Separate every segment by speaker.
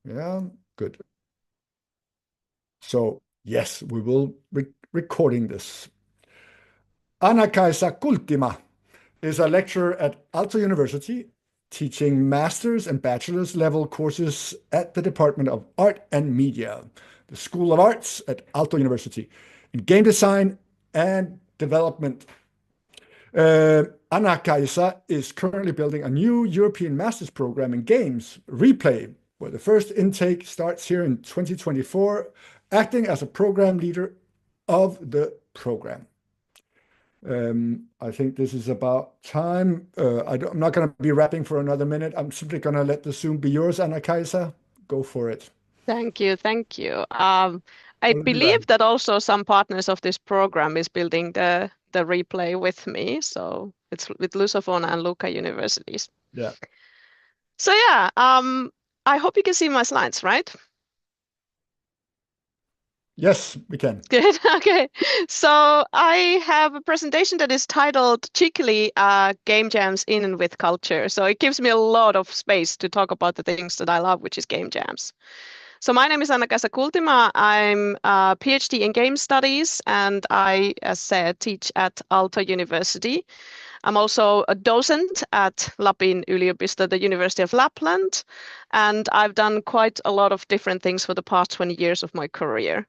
Speaker 1: Yeah, good. So yes, we will be recording this. Anna-Kaisa Kultima is a lecturer at Aalto University, teaching master's and bachelor's level courses at the Department of Art and Media, the School of Arts at Aalto University, in game design and development. Anna-Kaisa is currently building a new European master's program in games, Replay, where the first intake starts here in 2024, acting as a program leader of the program. I think this is about time. I'm not going to be rapping for another minute. I'm simply going to let the Zoom be yours, Anna-Kaisa. Go for it.
Speaker 2: Thank you, thank you. I
Speaker 1: I'll do that.
Speaker 2: believe that also some partners of this program is building the replay with me. So it's with Lusophone and Luca universities.
Speaker 1: Yeah.
Speaker 2: So yeah, I hope you can see my slides, right?
Speaker 1: Yes, we can.
Speaker 2: Good. Okay. So I have a presentation that is titled cheekily Game Jams in and with Culture. So it gives me a lot of space to talk about the things that I love, which is game jams. So my name is Anna-Kaisa Kultima. I'm a PhD in game studies, and I, as said, teach at Aalto University. I'm also a docent at Lapin yliopisto, the University of Lapland, and I've done quite a lot of different things for the past 20 years of my career.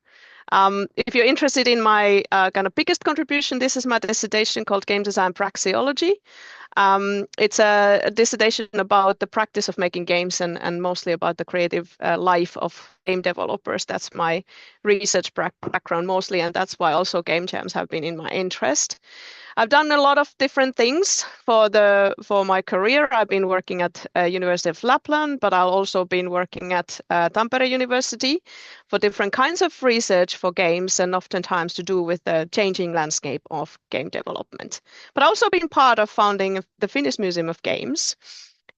Speaker 2: If you're interested in my kind of biggest contribution, this is my dissertation called Game Design Praxeology. It's a dissertation about the practice of making games and mostly about the creative life of game developers. That's my research background mostly, and that's why also game jams have been in my interest. I've done a lot of different things for my career. I've been working at University of Lapland, but I've also been working at Tampere University for different kinds of research for games and oftentimes to do with the changing landscape of game development. But also been part of founding the Finnish Museum of Games,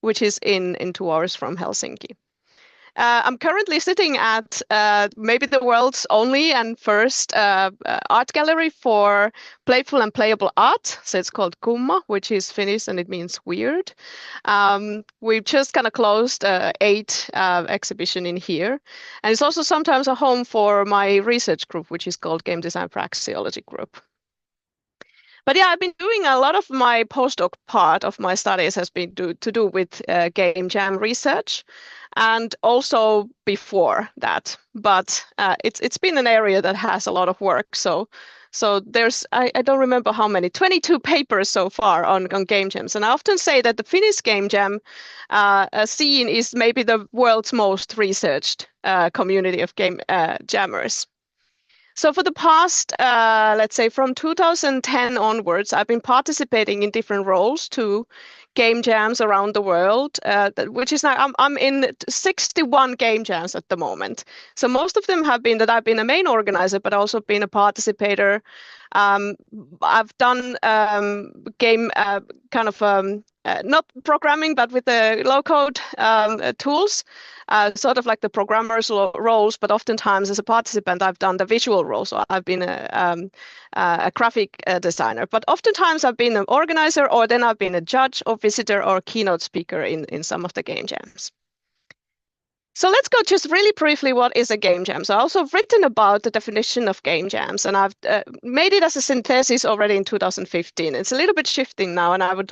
Speaker 2: which is in 2 hours from Helsinki. I'm currently sitting at maybe the world's only and first art gallery for playful and playable art. So it's called Kumma, which is Finnish and it means weird. We've just kind of closed 8 exhibition in here. And it's also sometimes a home for my research group, which is called Game Design Praxeology Group. But yeah, I've been doing a lot of my postdoc part of my studies has been to do with game jam research, and also before that. But it's been an area that has a lot of work. So there's I don't remember how many 22 papers so far on game jams, and I often say that the Finnish game jam scene is maybe the world's most researched community of game jammers. So for the past, let's say from 2010 onwards, I've been participating in different roles to game jams around the world, which is now I'm in 61 game jams at the moment. So most of them have been that I've been a main organizer, but also been a participator. Um, I've done game kind of not programming, but with the low code tools, sort of like the programmer's roles, but oftentimes as a participant, I've done the visual role. So I've been a graphic designer, but oftentimes I've been an organizer, or then I've been a judge or visitor or keynote speaker in some of the game jams. So let's go just really briefly, what is a game jam? So I also written about the definition of game jams, and I've made it as a synthesis already in 2015. It's a little bit shifting now, and I would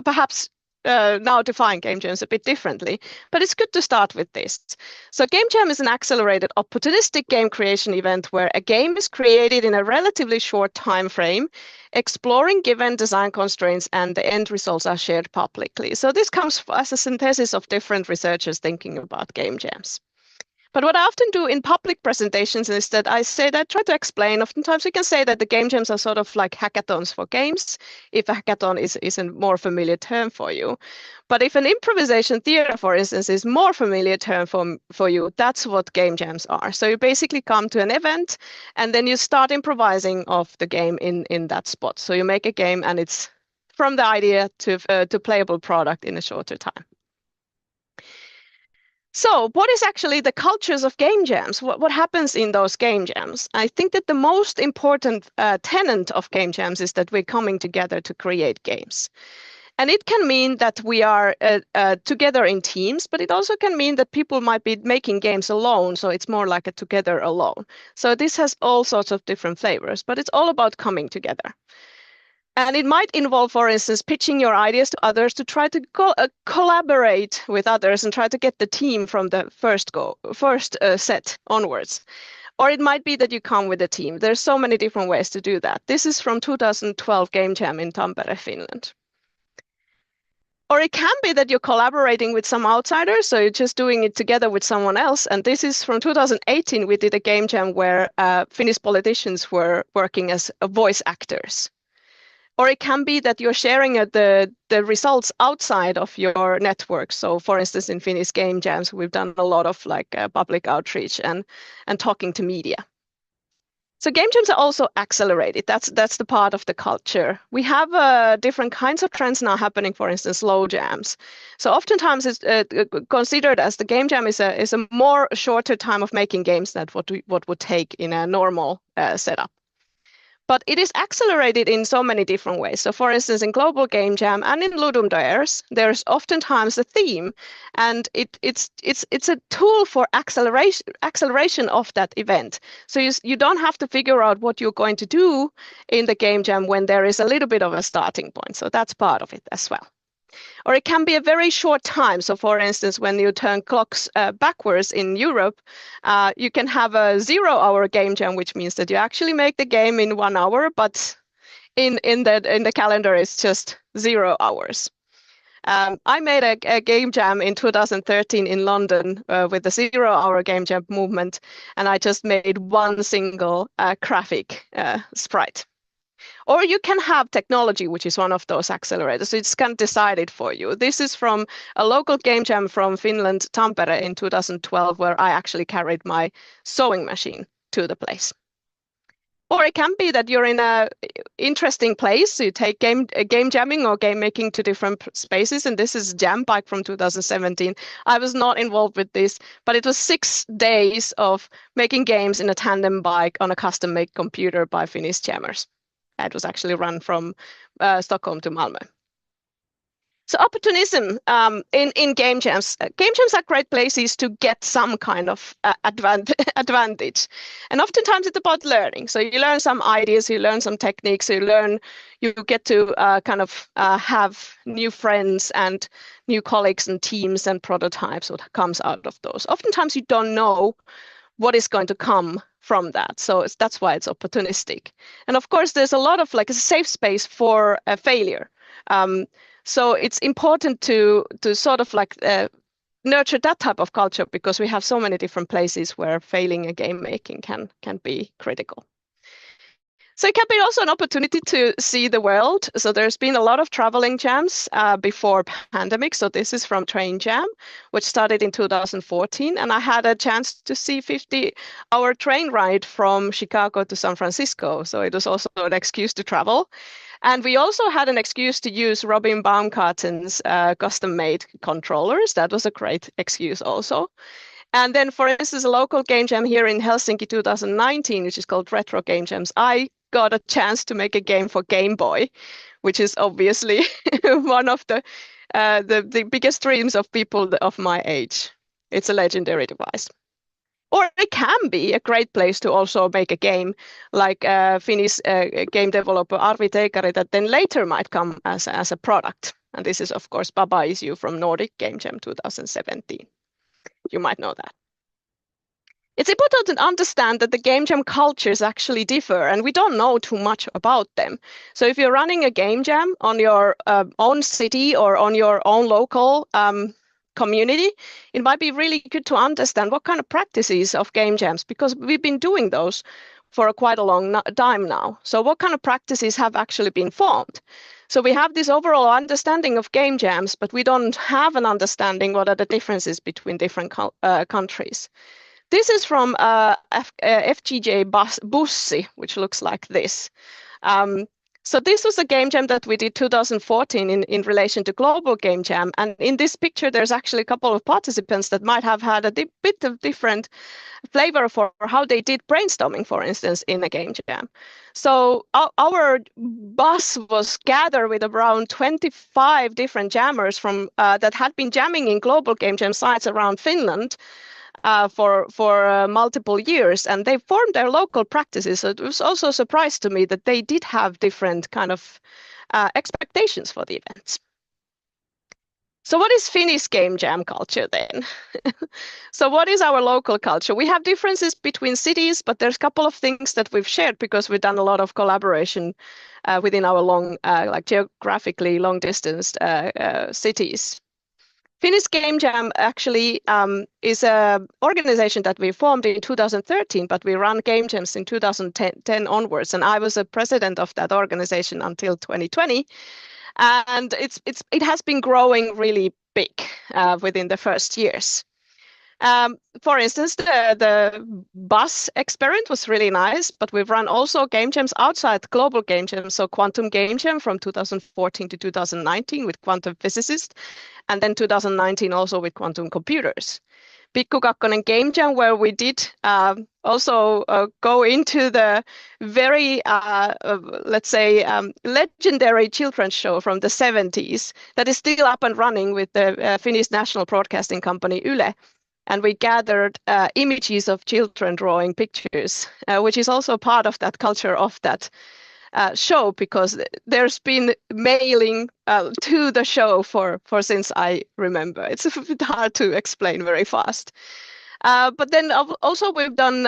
Speaker 2: perhaps now define game jams a bit differently, but it's good to start with this. So game jam is an accelerated opportunistic game creation event where a game is created in a relatively short time frame, exploring given design constraints, and the end results are shared publicly. So this comes as a synthesis of different researchers thinking about game jams. But what I often do in public presentations is that I try to explain. Oftentimes we can say that the game jams are sort of like hackathons for games, if a hackathon is a more familiar term for you. But if an improvisation theater, for instance, is more familiar term for you, that's what game jams are. So you basically come to an event and then you start improvising of the game in that spot. So you make a game and it's from the idea to playable product in a shorter time. So what is actually the cultures of game jams? What happens in those game jams? I think that the most important tenet of game jams is that we're coming together to create games. And it can mean that we are together in teams, but it also can mean that people might be making games alone. So it's more like a together alone. So this has all sorts of different flavors, but it's all about coming together. And it might involve, for instance, pitching your ideas to others to try to collaborate with others and try to get the team from the first set onwards. Or it might be that you come with a team. There's so many different ways to do that. This is from 2012 Game Jam in Tampere, Finland. Or it can be that you're collaborating with some outsiders, so you're just doing it together with someone else. And this is from 2018. We did a game jam where Finnish politicians were working as voice actors. Or it can be that you're sharing the results outside of your network. So for instance, in Finnish game jams, we've done a lot of public outreach and talking to media. So game jams are also accelerated. That's the part of the culture. We have different kinds of trends now happening, for instance, slow jams. So oftentimes it's considered as the game jam is a more shorter time of making games than what would take in a normal setup. But it is accelerated in so many different ways. So for instance, in Global Game Jam and in Ludum Dares, there's oftentimes a theme, and it's a tool for acceleration of that event. So you don't have to figure out what you're going to do in the game jam when there is a little bit of a starting point. So that's part of it as well. Or it can be a very short time. So for instance, when you turn clocks backwards in Europe, you can have a 0-hour game jam, which means that you actually make the game in 1 hour, but in the calendar it's just 0 hours. I made a game jam in 2013 in London with the 0-hour game jam movement, and I just made one single graphic sprite. Or you can have technology, which is one of those accelerators. So it's kind of decided for you. This is from a local game jam from Finland, Tampere in 2012, where I actually carried my sewing machine to the place. Or it can be that you're in an interesting place. So you take game jamming or game making to different spaces. And this is Jam Bike from 2017. I was not involved with this, but it was 6 days of making games in a tandem bike on a custom-made computer by Finnish jammers. It was actually run from Stockholm to Malmö. So opportunism in game jams. Game jams are great places to get some kind of advantage. And oftentimes it's about learning. So you learn some ideas, you learn some techniques, you get to have new friends and new colleagues and teams and prototypes, what comes out of those. Oftentimes you don't know what is going to come from that. So that's why it's opportunistic. And of course, there's a lot of a safe space for a failure. So it's important to sort of nurture that type of culture, because we have so many different places where failing a game making can be critical. So it can be also an opportunity to see the world. So there's been a lot of traveling jams before pandemic. So this is from Train Jam, which started in 2014. And I had a chance to see 50-hour train ride from Chicago to San Francisco. So it was also an excuse to travel. And we also had an excuse to use Robin Baumgarten's custom-made controllers. That was a great excuse also. And then, for instance, a local game jam here in Helsinki 2019, which is called Retro Game Jams, I got a chance to make a game for Game Boy, which is obviously one of the biggest dreams of people of my age. It's a legendary device. Or it can be a great place to also make a game like Finnish game developer Arvi Teikari that then later might come as a product. And this is, of course, Baba Is You from Nordic Game Jam 2017. You might know that. It's important to understand that the game jam cultures actually differ, and we don't know too much about them. So if you're running a game jam on your own city or on your own local community, it might be really good to understand what kind of practices of game jams, because we've been doing those for quite a long time now. So what kind of practices have actually been formed? So we have this overall understanding of game jams, but we don't have an understanding what are the differences between different countries. This is from FGJ Bussi, which looks like this. So this was a game jam that we did 2014 in relation to Global Game Jam. And in this picture, there's actually a couple of participants that might have had a bit of different flavor for how they did brainstorming, for instance, in a game jam. So our bus was gathered with around 25 different jammers from that had been jamming in Global Game Jam sites around Finland for multiple years, and they formed their local practices. So it was also a surprise to me that they did have different kind of expectations for the events. So what is Finnish game jam culture then? So what is our local culture? We have differences between cities, but there's a couple of things that we've shared because we've done a lot of collaboration within our like geographically long distance cities. Finnish Game Jam actually is an organization that we formed in 2013, but we run game jams in 2010 onwards, and I was a president of that organization until 2020. And it has been growing really big within the first years. For instance, the bus experiment was really nice, but we've run also game jams outside Global Game Jam. So Quantum Game Jam from 2014 to 2019 with quantum physicists, and then 2019 also with quantum computers. Pikku Kakkonen Game Jam, where we did also go into the very, let's say, legendary children's show from the 70s that is still up and running with the Finnish national broadcasting company Yle. And we gathered images of children drawing pictures, which is also part of that culture of that show, because there's been mailing to the show for since I remember. It's a bit hard to explain very fast. But then also we've done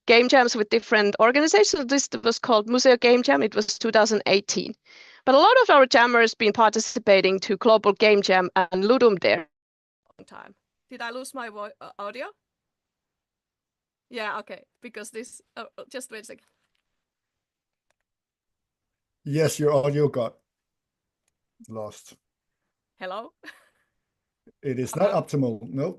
Speaker 2: game jams with different organizations. This was called Museo Game Jam. It was 2018. But a lot of our jammers been participating to Global Game Jam and Ludum Dare. Time. Did I lose my audio? Yeah, okay. Because this, just wait a second.
Speaker 1: Yes, your audio got lost.
Speaker 2: Hello?
Speaker 1: It is not optimal. No.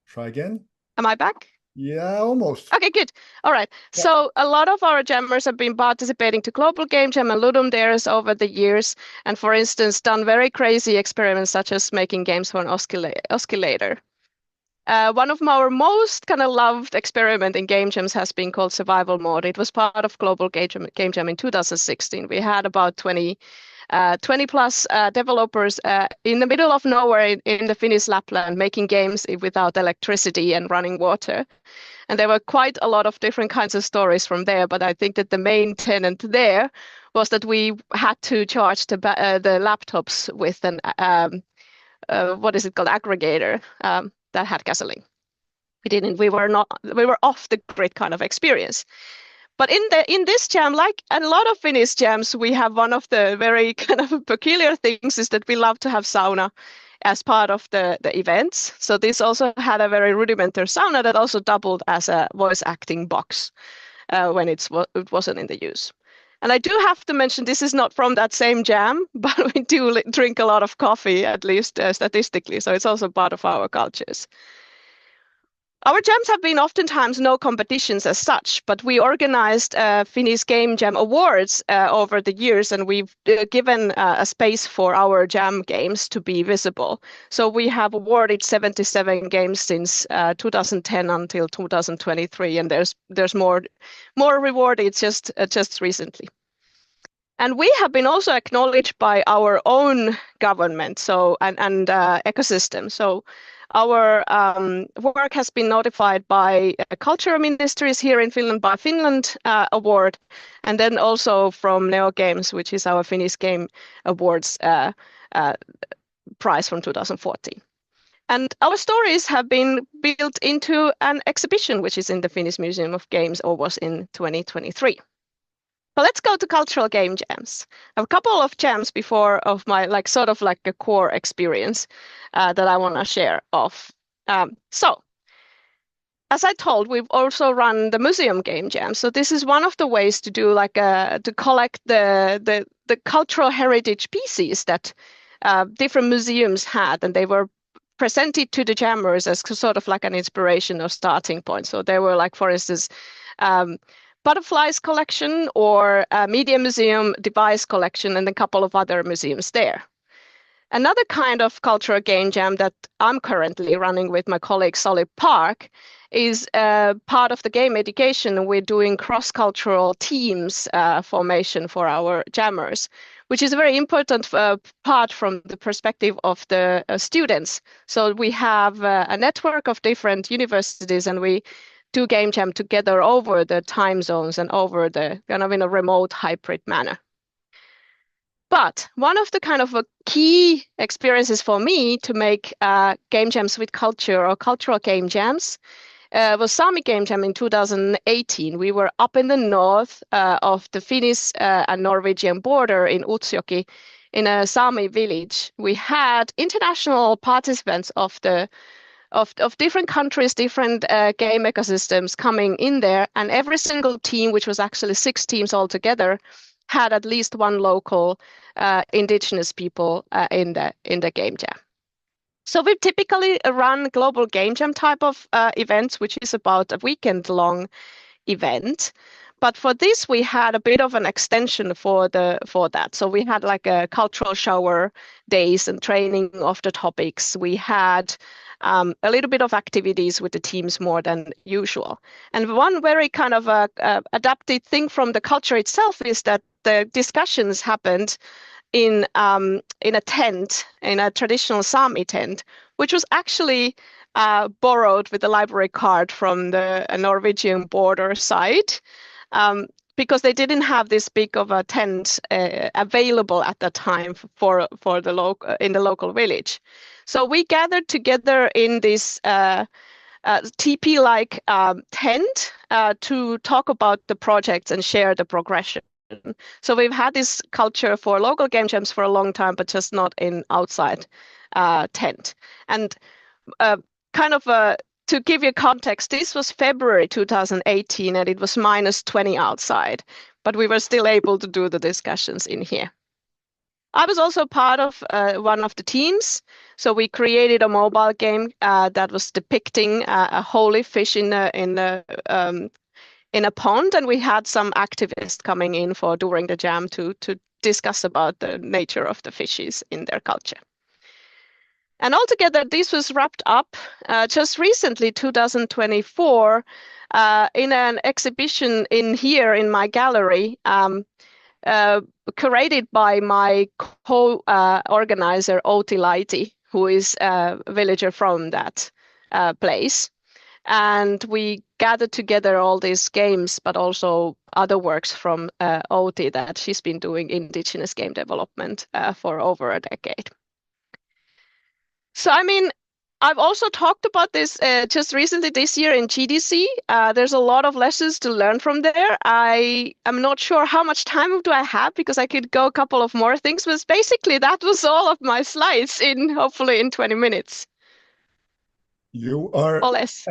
Speaker 1: Try again.
Speaker 2: Am I back?
Speaker 1: Yeah, almost.
Speaker 2: Okay, good. All right. Yeah. So a lot of our jammers have been participating to Global Game Jam and Ludum Dares over the years, and for instance, done very crazy experiments such as making games for an oscillator. One of our most kind of loved experiment in game jams has been called Survival Mode. It was part of Global Game Jam in 2016. We had about 20 plus developers in the middle of nowhere in the Finnish Lapland making games without electricity and running water. And there were quite a lot of different kinds of stories from there, but I think that the main tenet there was that we had to charge the laptops with an, what is it called, aggregator that had gasoline. We were off the grid kind of experience. But in this jam, like a lot of Finnish jams, we have one of the very kind of peculiar things is that we love to have sauna as part of the events. So this also had a very rudimentary sauna that also doubled as a voice acting box when it wasn't in the use. And I do have to mention, this is not from that same jam, but we do drink a lot of coffee, at least statistically. So it's also part of our cultures. Our jams have been oftentimes no competitions as such, but we organized Finnish Game Jam Awards over the years, and we've given a space for our jam games to be visible. So we have awarded 77 games since 2010 until 2023, and there's more rewarded just recently. And we have been also acknowledged by our own government, and ecosystem. So our work has been notified by cultural ministries here in Finland by Finland Award, and then also from Neo Games, which is our Finnish Game Awards prize from 2014. And our stories have been built into an exhibition, which is in the Finnish Museum of Games, or was in 2023. But let's go to cultural game jams. I have a couple of jams before of my sort of like a core experience that I want to share off. So, as I told, we've also run the museum game jam. So this is one of the ways to do to collect the cultural heritage pieces that different museums had, and they were presented to the jammers as sort of like an inspiration or starting point. So there were for instance, Butterflies collection or a Media Museum device collection and a couple of other museums there. Another kind of cultural game jam that I'm currently running with my colleague Solid Park is part of the game education. We're doing cross-cultural teams formation for our jammers, which is a very important part from the perspective of the students. So we have a network of different universities and we do game jam together over the time zones and over the kind of in a remote hybrid manner. But one of the kind of key experiences for me to make game jams with culture or cultural game jams was Sami Game Jam in 2018. We were up in the north of the Finnish and Norwegian border in Utsjoki in a Sami village. We had international participants of different countries, different game ecosystems coming in there, and every single team, which was actually 6 teams altogether, had at least one local indigenous people in the game jam. So we typically run global game jam type of events, which is about a weekend-long event. But for this, we had a bit of an extension for that. So we had like a cultural shower days and training of the topics. We had a little bit of activities with the teams more than usual. And one very kind of adapted thing from the culture itself is that the discussions happened in a tent, in a traditional Sami tent, which was actually borrowed with a library card from the Norwegian border side, because they didn't have this big of a tent available at the time for in the local village. So we gathered together in this TP-like tent to talk about the projects and share the progression. So we've had this culture for local game jams for a long time, but just not in outside tent. And to give you context, this was February 2018 and it was -20 outside, but we were still able to do the discussions in here. I was also part of one of the teams. So we created a mobile game that was depicting a holy fish in a pond, and we had some activists coming in during the jam to discuss about the nature of the fishes in their culture. And altogether, this was wrapped up just recently, 2024, in an exhibition here in my gallery, curated by my co-organizer, Outi Laiti, who is a villager from that place. And we gathered together all these games, but also other works from Outi that she's been doing indigenous game development for over a decade. So, I mean, I've also talked about this just recently this year in GDC. There's a lot of lessons to learn from there. I am not sure how much time do I have because I could go a couple of more things, but basically that was all of my slides hopefully in 20 minutes.
Speaker 1: You are
Speaker 2: or less.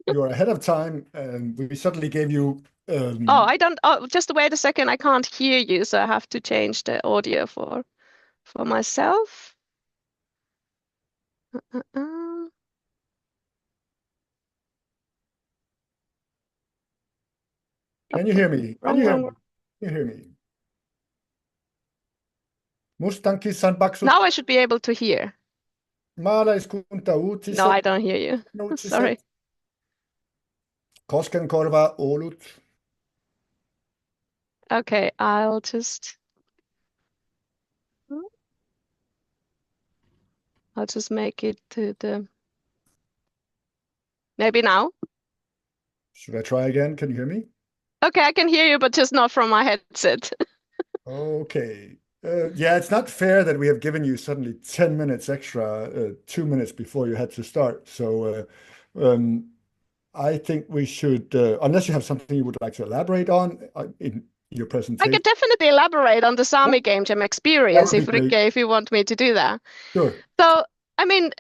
Speaker 1: You're ahead of time, and we certainly gave you.
Speaker 2: Just wait a second. I can't hear you, so I have to change the audio for myself.
Speaker 1: Can you hear me? Can you hear me? Mustanki Sanbaksu.
Speaker 2: Now I should be able to hear.
Speaker 1: Maalaiskunta uutiset.
Speaker 2: No, I don't hear you. Sorry.
Speaker 1: Koskenkorva Olut.
Speaker 2: Okay, I'll just make it to the. Maybe now.
Speaker 1: Should I try again? Can you hear me?
Speaker 2: Okay, I can hear you, but just not from my headset.
Speaker 1: Okay. Yeah, it's not fair that we have given you suddenly 10 minutes extra, 2 minutes before you had to start. So I think we should, unless you have something you would like to elaborate on in your presentation.
Speaker 2: I could definitely elaborate on the Sami Game Jam experience if you want me to do that.
Speaker 1: Sure.
Speaker 2: So, I mean,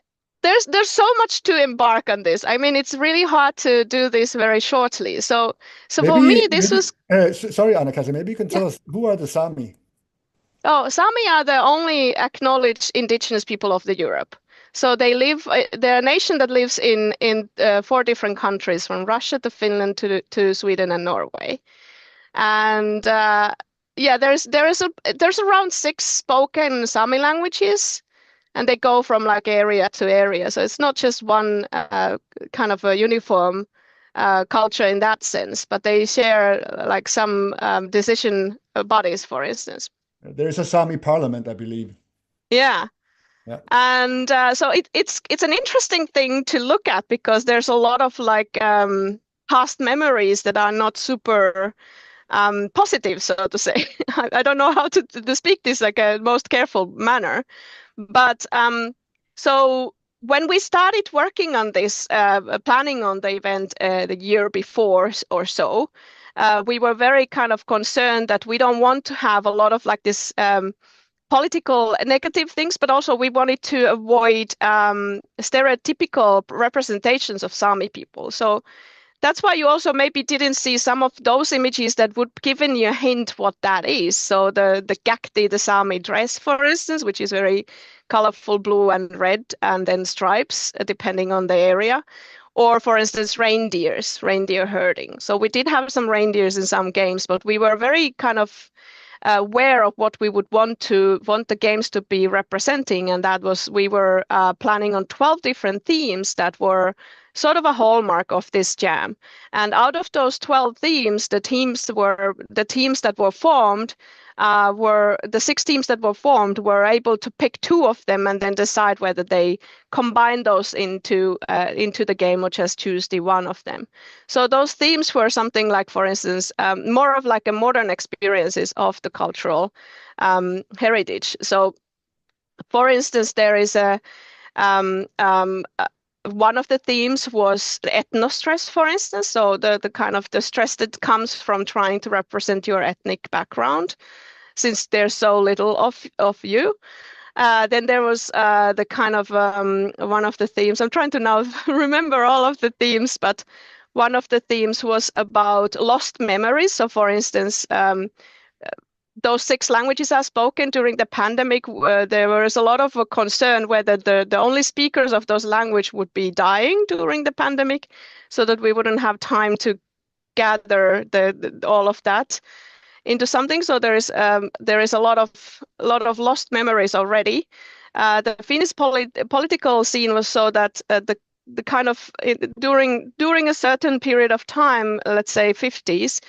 Speaker 2: there's so much to embark on this. I mean, it's really hard to do this very shortly. So for me, this was.
Speaker 1: Sorry, Anna-Kaisa, maybe you can tell us who are the Sami?
Speaker 2: Oh, Sami are the only acknowledged indigenous people of the Europe. So they're a nation that lives in 4 different countries, from Russia to Finland to Sweden and Norway. And yeah, there's around 6 spoken Sami languages, and they go from like area to area. So it's not just one kind of a uniform culture in that sense, but they share like some decision bodies, for instance.
Speaker 1: There is a Sami parliament, I believe.
Speaker 2: Yeah.
Speaker 1: Yeah.
Speaker 2: And so it's an interesting thing to look at because there's a lot of like past memories that are not super positive, so to say. I don't know how to speak this like a most careful manner, but so when we started working on this, planning on the event the year before or so, we were very kind of concerned that we don't want to have a lot of like this political negative things, but also we wanted to avoid stereotypical representations of Sami people. So that's why you also maybe didn't see some of those images that would given you a hint what that is. So the Gakti, the Sami dress, for instance, which is very colorful blue and red, and then stripes depending on the area. Or for instance, reindeer herding. So we did have some reindeers in some games, but we were very kind of aware of what we would want the games to be representing, and that was we were planning on 12 different themes that were sort of a hallmark of this jam. And out of those 12 themes, the teams that were formed were the 6 teams that were formed were able to pick 2 of them and then decide whether they combine those into the game or just choose the one of them. So those themes were something like, for instance, more of like a modern experiences of the cultural heritage. So, for instance, there is one of the themes was the ethno stress, for instance. So the kind of the stress that comes from trying to represent your ethnic background, since there's so little of you. Then there was the kind of one of the themes. I'm trying to now remember all of the themes, but one of the themes was about lost memories. So, for instance, those 6 languages are spoken during the pandemic. There was a lot of a concern whether the only speakers of those language would be dying during the pandemic, so that we wouldn't have time to gather all of that into something. So there is a lot of lost memories already. The Finnish political scene was so that the kind of during a certain period of time, let's say 50s,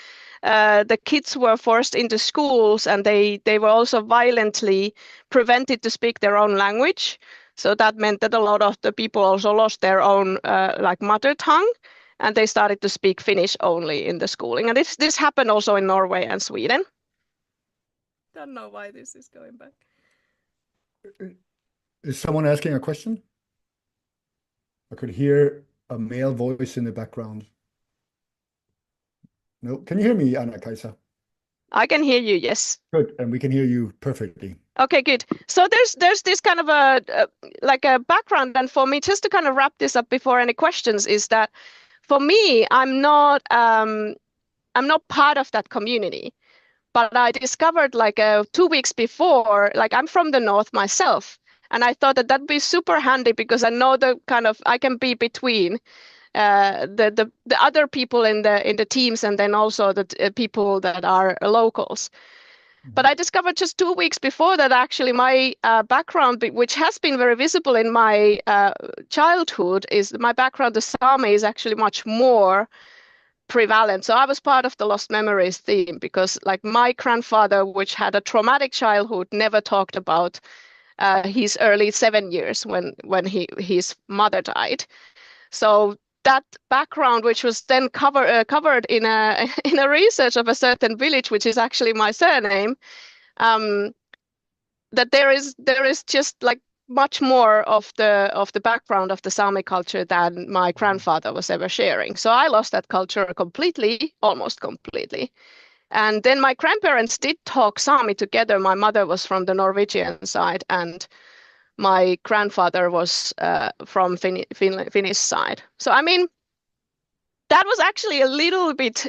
Speaker 2: the kids were forced into schools, and they were also violently prevented to speak their own language. So that meant that a lot of the people also lost their own like mother tongue, and they started to speak Finnish only in the schooling. And this happened also in Norway and Sweden. Don't know why this is going back.
Speaker 1: Is someone asking a question? I could hear a male voice in the background. No, can you hear me, Anna-Kaisa?
Speaker 2: I can hear you, yes.
Speaker 1: Good, and we can hear you perfectly.
Speaker 2: Okay, good. So there's this kind of like a background, and for me, just to kind of wrap this up before any questions, is that for me, I'm not part of that community, but I discovered like 2 weeks before, like I'm from the north myself, and I thought that that'd be super handy because I know the kind of I can be between the other people in the teams, and then also the people that are locals. But I discovered just 2 weeks before that actually my background, which has been very visible in my childhood, is my background to Sami is actually much more prevalent. So I was part of the lost memories theme because like my grandfather, which had a traumatic childhood, never talked about his early 7 years when his mother died. So that background, which was then covered in a in a research of a certain village, which is actually my surname, that there is just like much more of the background of the Sami culture than my grandfather was ever sharing. So I lost that culture completely, almost completely. And then my grandparents did talk Sami together. My mother was from the Norwegian side, and my grandfather was from Finnish side. So I mean, that was actually a little bit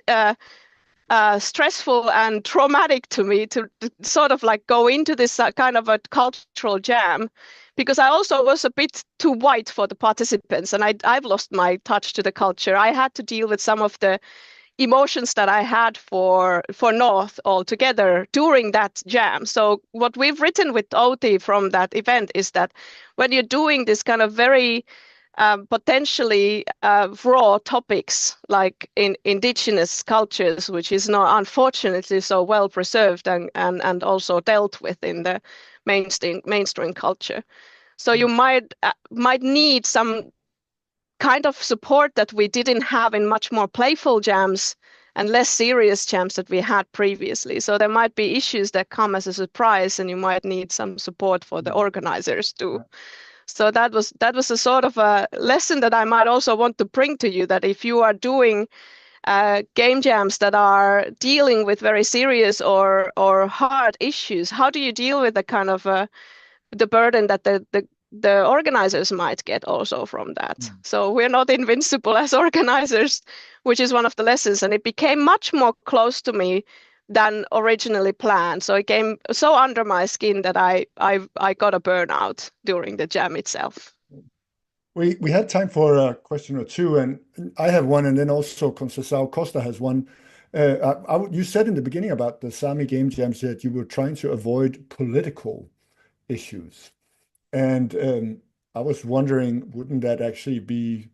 Speaker 2: stressful and traumatic to me to sort of like go into this kind of a cultural jam, because I also was a bit too white for the participants, and I've lost my touch to the culture. I had to deal with some of the emotions that I had for North altogether during that jam. So what we've written with Outi from that event is that when you're doing this kind of very potentially raw topics like in indigenous cultures, which is not unfortunately so well preserved and also dealt with in the mainstream culture. So you might need some kind of support that we didn't have in much more playful jams and less serious jams that we had previously. So there might be issues that come as a surprise, and you might need some support for the organizers too. So that was a sort of a lesson that I might also want to bring to you, that if you are doing game jams that are dealing with very serious or hard issues, how do you deal with the kind of the burden that the organizers might get also from that? So we're not invincible as organizers, which is one of the lessons, and it became much more close to me than originally planned. So it came so under my skin that I got a burnout during the jam itself.
Speaker 1: We had time for a question or two, and I have one, and then also Conceição Costa has one. You said in the beginning about the Sami game jams that you were trying to avoid political issues. And I was wondering, wouldn't that actually be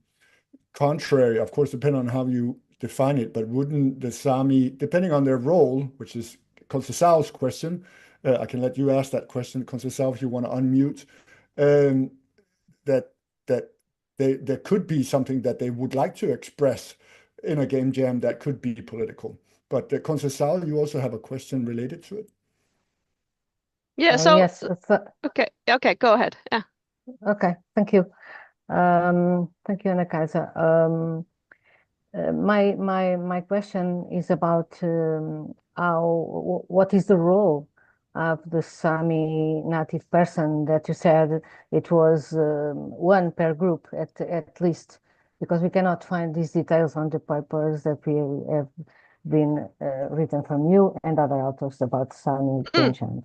Speaker 1: contrary? Of course, depending on how you define it, but wouldn't the Sami, depending on their role, which is Conceição's question, I can let you ask that question, Conceição, if you want to unmute, that there could be something that they would like to express in a game jam that could be political. But Conceição, you also have a question related to it.
Speaker 2: Yeah, so
Speaker 3: yes.
Speaker 2: okay, go ahead. Yeah.
Speaker 3: Okay, thank you. Thank you, Anna-Kaisa. My question is about what is the role of the Sami native person that you said it was one per group at least, because we cannot find these details on the papers that we have been written from you and other authors about Sami game jams.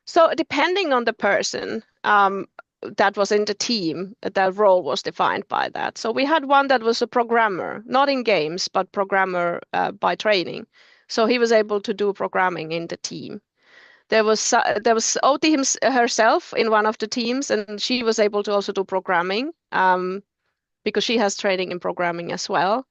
Speaker 2: So depending on the person that was in the team, that role was defined by that. So we had one that was a programmer, not in games, but programmer by training. So he was able to do programming in the team. There was Outi herself in one of the teams, and she was able to also do programming because she has training in programming as well.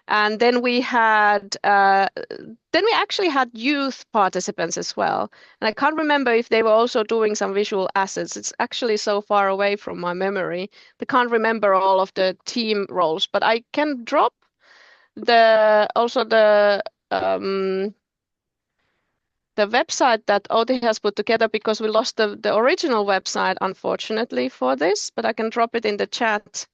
Speaker 2: And then we actually had youth participants as well. And I can't remember if they were also doing some visual assets. It's actually so far away from my memory. I can't remember all of the team roles, but I can drop the website that Outi has put together, because we lost the original website, unfortunately, for this, but I can drop it in the chat.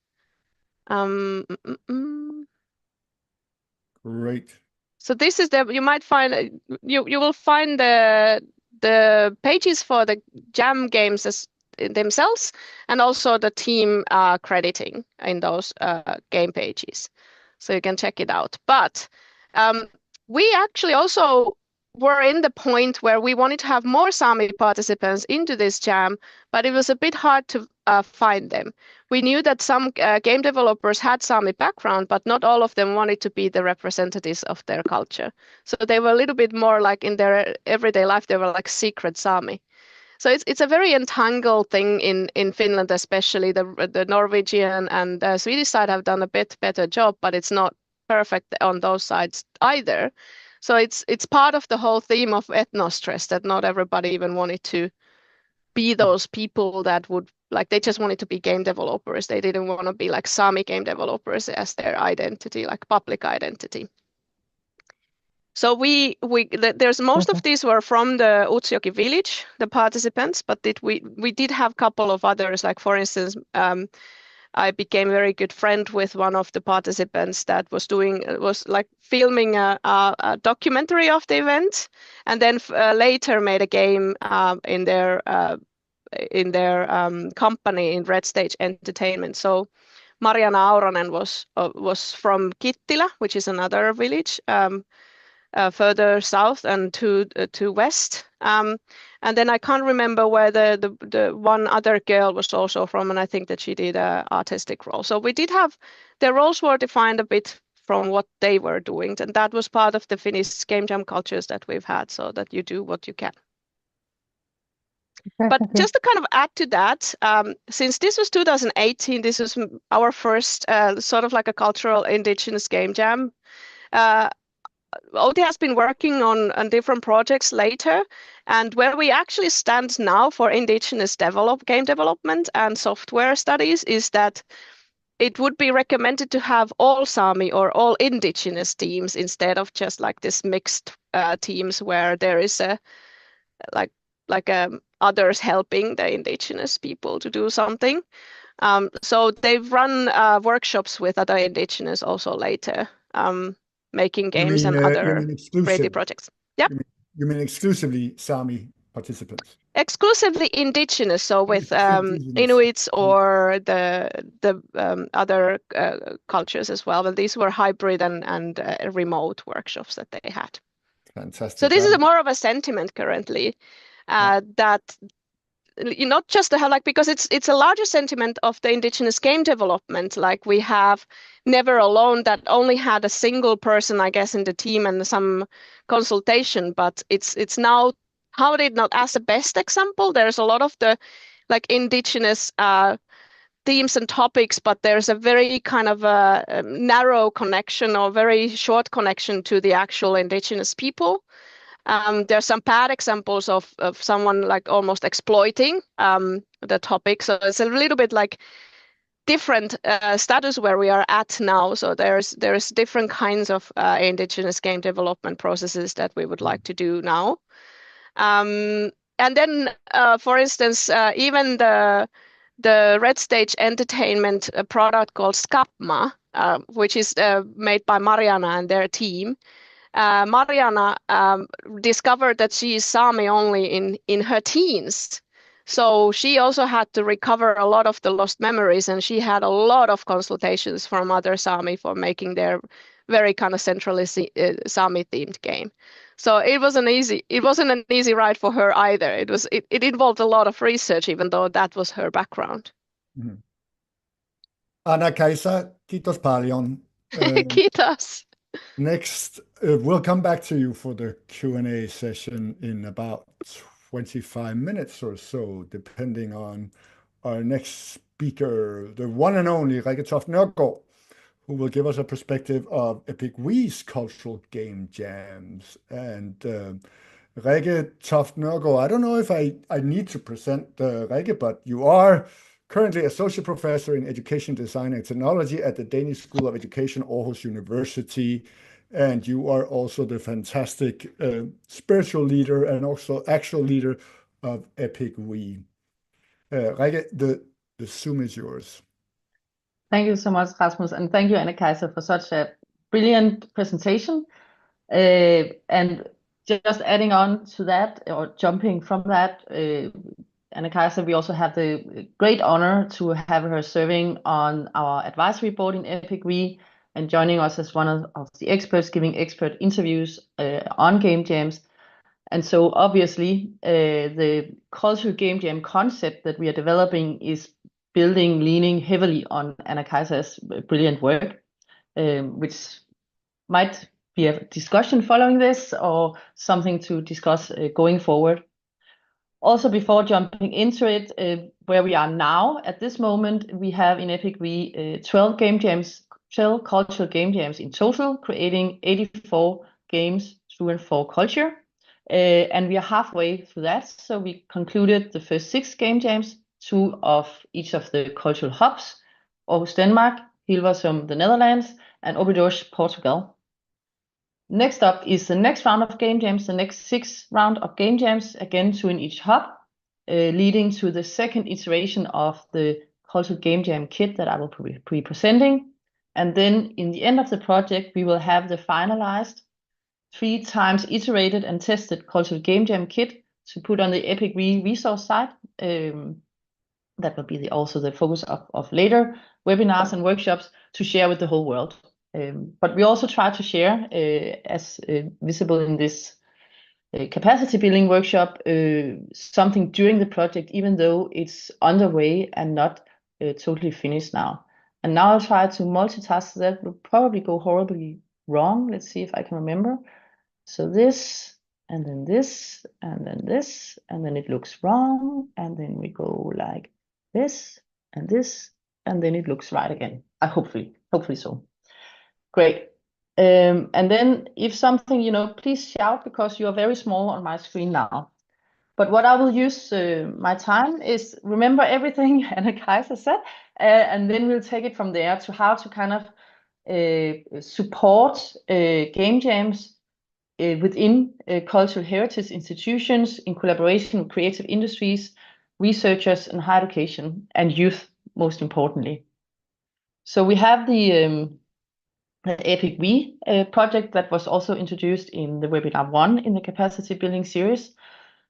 Speaker 1: Great.
Speaker 2: So this is you might find you will find the pages for the jam games themselves, and also the team crediting in those game pages, so you can check it out. But we actually also were in the point where we wanted to have more Sami participants into this jam, but it was a bit hard to find them. We knew that some game developers had Sami background, but not all of them wanted to be the representatives of their culture. So they were a little bit more like in their everyday life, they were like secret Sami. So it's a very entangled thing in Finland, especially the Norwegian and the Swedish side have done a bit better job, but it's not perfect on those sides either. So it's part of the whole theme of ethnostress, that not everybody even wanted to be those people that would, like, they just wanted to be game developers. They didn't want to be like Sami game developers as their identity, like public identity. So there's most of these were from the Utsjoki village, the participants, but we did have a couple of others, like for instance, I became a very good friend with one of the participants that was like filming a documentary of the event, and then later made a game in their company in Red Stage Entertainment. So Mariana Auronen was from Kittilä, which is another village further south and to west. And then I can't remember where the one other girl was also from, and I think that she did an artistic role. So we did have, the roles were defined a bit from what they were doing. And that was part of the Finnish game jam cultures that we've had, so that you do what you can. But just to kind of add to that, since this was 2018, this was our first sort of like a cultural indigenous game jam. Outi has been working on different projects later, and where we actually stand now for indigenous game development and software studies is that it would be recommended to have all Sami or all indigenous teams instead of just like this mixed teams where there is a others helping the indigenous people to do something. So they've run workshops with other indigenous also later, making games and other creative projects. Yeah.
Speaker 1: You mean exclusively Sami participants?
Speaker 2: Exclusively indigenous, so with Inuits or the other cultures as well. But these were hybrid and remote workshops that they had.
Speaker 1: Fantastic.
Speaker 2: So this is more of a sentiment currently. That not just to have because it's a larger sentiment of the indigenous game development. Like we have Never Alone that only had a single person, I guess, in the team and some consultation, but it's now touted not as the best example. There's a lot of the indigenous themes and topics, but there's a very kind of a narrow connection or very short connection to the actual indigenous people. There's some bad examples of someone almost exploiting the topic. So it's a little bit different status where we are at now. So there's different kinds of indigenous game development processes that we would like to do now. And then, for instance, even the Red Stage Entertainment product called Skapma, which is made by Mariana and their team. Mariana discovered that she is Sami only in her teens. So she also had to recover a lot of the lost memories, and she had a lot of consultations from other Sami for making their very kind of centrally Sami themed game. So it wasn't an easy ride for her either. It involved a lot of research, even though that was her background.
Speaker 1: Mm-hmm. Anna-Kaisa, kiitos paljon.
Speaker 2: Kiitos.
Speaker 1: Next, we'll come back to you for the Q&A session in about 25 minutes or so, depending on our next speaker, the one and only Rikke Toft Nørgaard, who will give us a perspective of Epic We's cultural game jams. And Rikke Toft Nørgaard, I don't know if I need to present Rikke, but you are currently Associate Professor in Education Design and Technology at the Danish School of Education, Aarhus University. And you are also the fantastic spiritual leader and also actual leader of Epic We. Rikke, the Zoom is yours.
Speaker 4: Thank you so much, Rasmus. And thank you, Anna-Kaisa, for such a brilliant presentation. And just adding on to that, or jumping from that, Anna-Kaisa, we also have the great honor to have her serving on our advisory board in Epic We and joining us as one of the experts, giving expert interviews on game jams. And so obviously, the cultural game jam concept that we are developing is leaning heavily on Anna-Kaisa's brilliant work, which might be a discussion following this or something to discuss going forward. Also, before jumping into it, where we are now at this moment, we have in Epic We 12 game jams, 12 cultural game jams in total, creating 84 games through and for culture. And we are halfway through that. So we concluded the first 6 game jams, 2 of each of the cultural hubs, Aarhus, Denmark, Hilversum, the Netherlands, and Óbidos, Portugal. Next up is the next round of game jams, the next 6 round of game jams, again 2 in each hub, leading to the second iteration of the cultural game jam kit that I will be presenting. And then in the end of the project, we will have the finalized 3 times iterated and tested cultural game jam kit to put on the Epic We resource site. That will be also the focus of later webinars and workshops to share with the whole world. But we also try to share, as visible in this capacity building workshop, something during the project, even though it's underway and not totally finished now. And now I'll try to multitask. That will probably go horribly wrong. Let's see if I can remember. So this, and then this, and then this, and then it looks wrong. And then we go like this, and this, and then it looks right again. Hopefully so. Great. And then if something, please shout because you are very small on my screen now. But what I will use my time is remember everything Anna-Kaisa said, and then we'll take it from there to how to kind of support game jams within cultural heritage institutions in collaboration with creative industries, researchers, and higher education, and youth, most importantly. So we have the EPIC-W project that was also introduced in the webinar 1 in the capacity building series.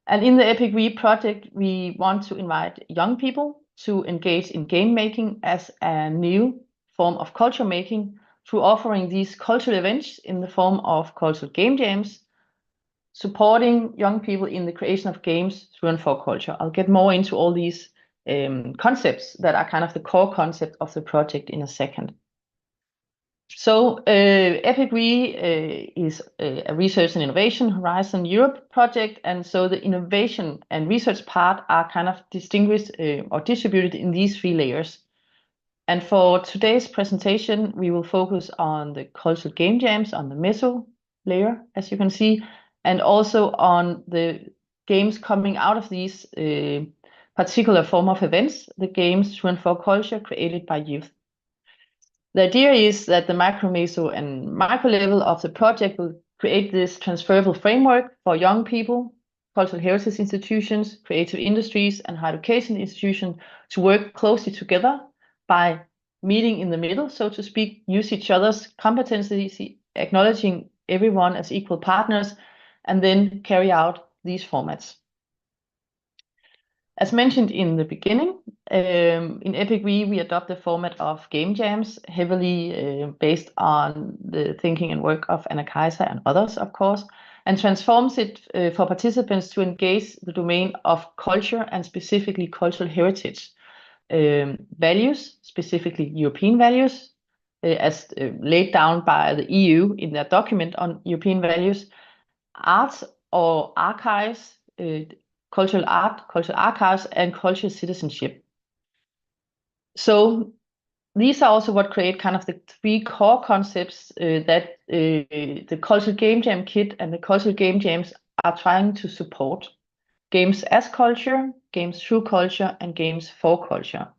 Speaker 4: And in the EPIC-W project, we want to invite young people to engage in game making as a new form of culture making through offering these cultural events in the form of cultural game jams, supporting young people in the creation of games through and for culture. I'll get more into all these concepts that are kind of the core concept of the project in a second. So EPIC-W is a research and innovation Horizon Europe project, and so the innovation and research part are kind of distinguished or distributed in these 3 layers. And for today's presentation, we will focus on the cultural game jams on the meso layer, as you can see, and also on the games coming out of these particular form of events, the games through and for culture created by youth. The idea is that the macro, meso, and micro level of the project will create this transferable framework for young people, cultural heritage institutions, creative industries, and higher education institutions to work closely together by meeting in the middle, so to speak, use each other's competencies, acknowledging everyone as equal partners, and then carry out these formats. As mentioned in the beginning, in EPIC-W, we adopt the format of game jams, heavily based on the thinking and work of Anna-Kaisa and others, of course, and transforms it for participants to engage the domain of culture and specifically cultural heritage, values, specifically European values, as laid down by the EU in their document on European values, arts or archives, cultural art, cultural archives, and cultural citizenship. So these are also what create kind of the 3 core concepts that the Cultural Game Jam Kit and the Cultural Game Jams are trying to support. Games as culture, games through culture, and games for culture.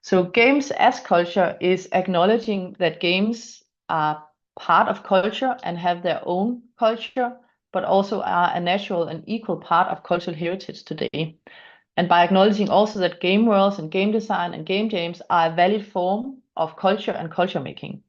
Speaker 4: So games as culture is acknowledging that games are part of culture and have their own culture, but also are a natural and equal part of cultural heritage today. And by acknowledging also that game worlds and game design and game jams are a valid form of culture and culture making.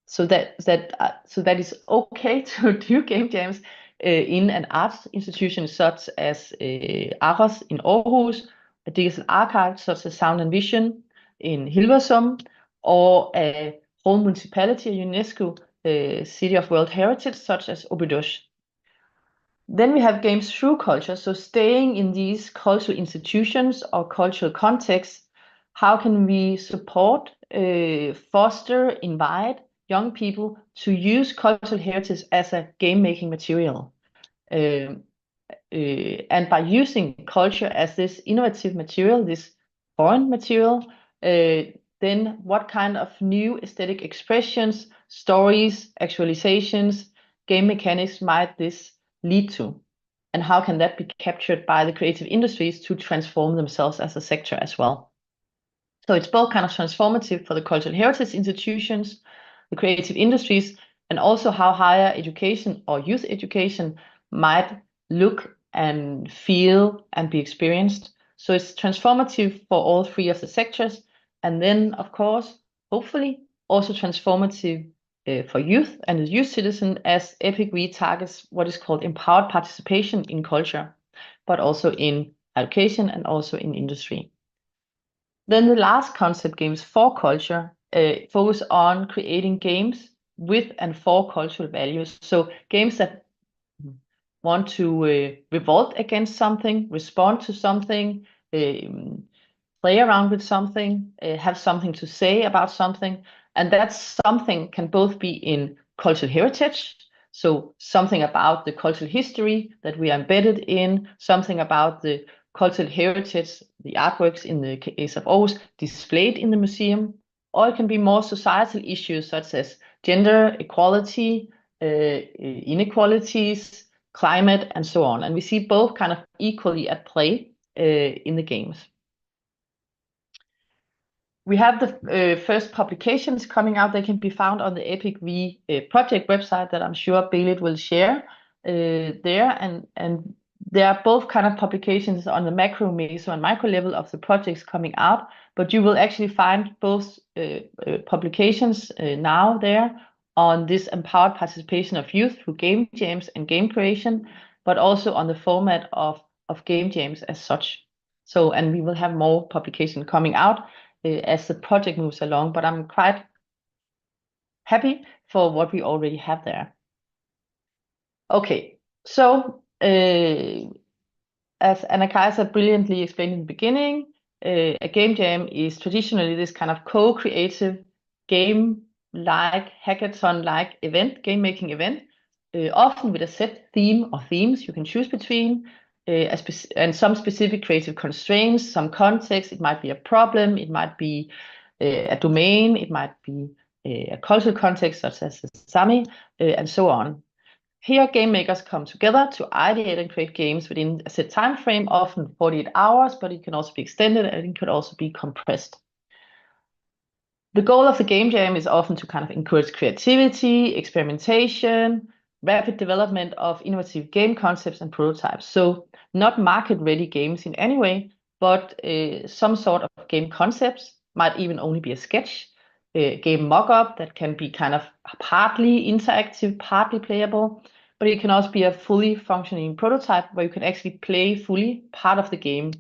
Speaker 4: So that is okay to do game jams in an arts institution such as AROS in Aarhus, a digital archive such as Sound and Vision in Hilversum, or a whole municipality, a UNESCO City of World Heritage such as Obidos. Then we have games through culture, so staying in these cultural institutions or cultural contexts, how can we support, foster, invite young people to use cultural heritage as a game-making material? And by using culture as this innovative material, this foreign material, then what kind of new aesthetic expressions, stories, actualizations, game mechanics might this lead to? And how can that be captured by the creative industries to transform themselves as a sector as well? So it's both kind of transformative for the cultural heritage institutions, the creative industries, and also how higher education or youth education might look and feel and be experienced. So it's transformative for all 3 of the sectors. And then, of course, hopefully also transformative for youth and the youth citizen, as EPIC-W targets what is called empowered participation in culture, but also in education and also in industry. Then the last concept, games for culture, focus on creating games with and for cultural values. So games that want to revolt against something, respond to something, play around with something, have something to say about something. And that something can both be in cultural heritage, so something about the cultural history that we are embedded in, something about the cultural heritage, the artworks in the case of Aarhus displayed in the museum, or it can be more societal issues such as gender equality, inequalities, climate, and so on. And we see both kind of equally at play in the games. We have the first publications coming out. They can be found on the Epic V project website that I'm sure Belit will share there. And there are both kind of publications on the macro, meso, and micro level of the projects coming out. But you will actually find both publications now there on this empowered participation of youth through game jams and game creation, but also on the format of game jams as such. So, and we will have more publication coming out as the project moves along, but I'm quite happy for what we already have there. Okay, so as Anna-Kaisa brilliantly explained in the beginning, a game jam is traditionally this kind of co-creative game-like, hackathon-like event, game-making event, often with a set theme or themes you can choose between, and some specific creative constraints, some context. It might be a problem, it might be a domain, it might be a cultural context such as the Sami, and so on. Here, game makers come together to ideate and create games within a set time frame, often 48 hours, but it can also be extended and it could also be compressed. The goal of the game jam is often to kind of encourage creativity, experimentation, rapid development of innovative game concepts and prototypes. So not market-ready games in any way, but some sort of game concepts, might even only be a sketch, a game mock-up that can be kind of partly interactive, partly playable, but it can also be a fully functioning prototype where you can actually play fully part of the game.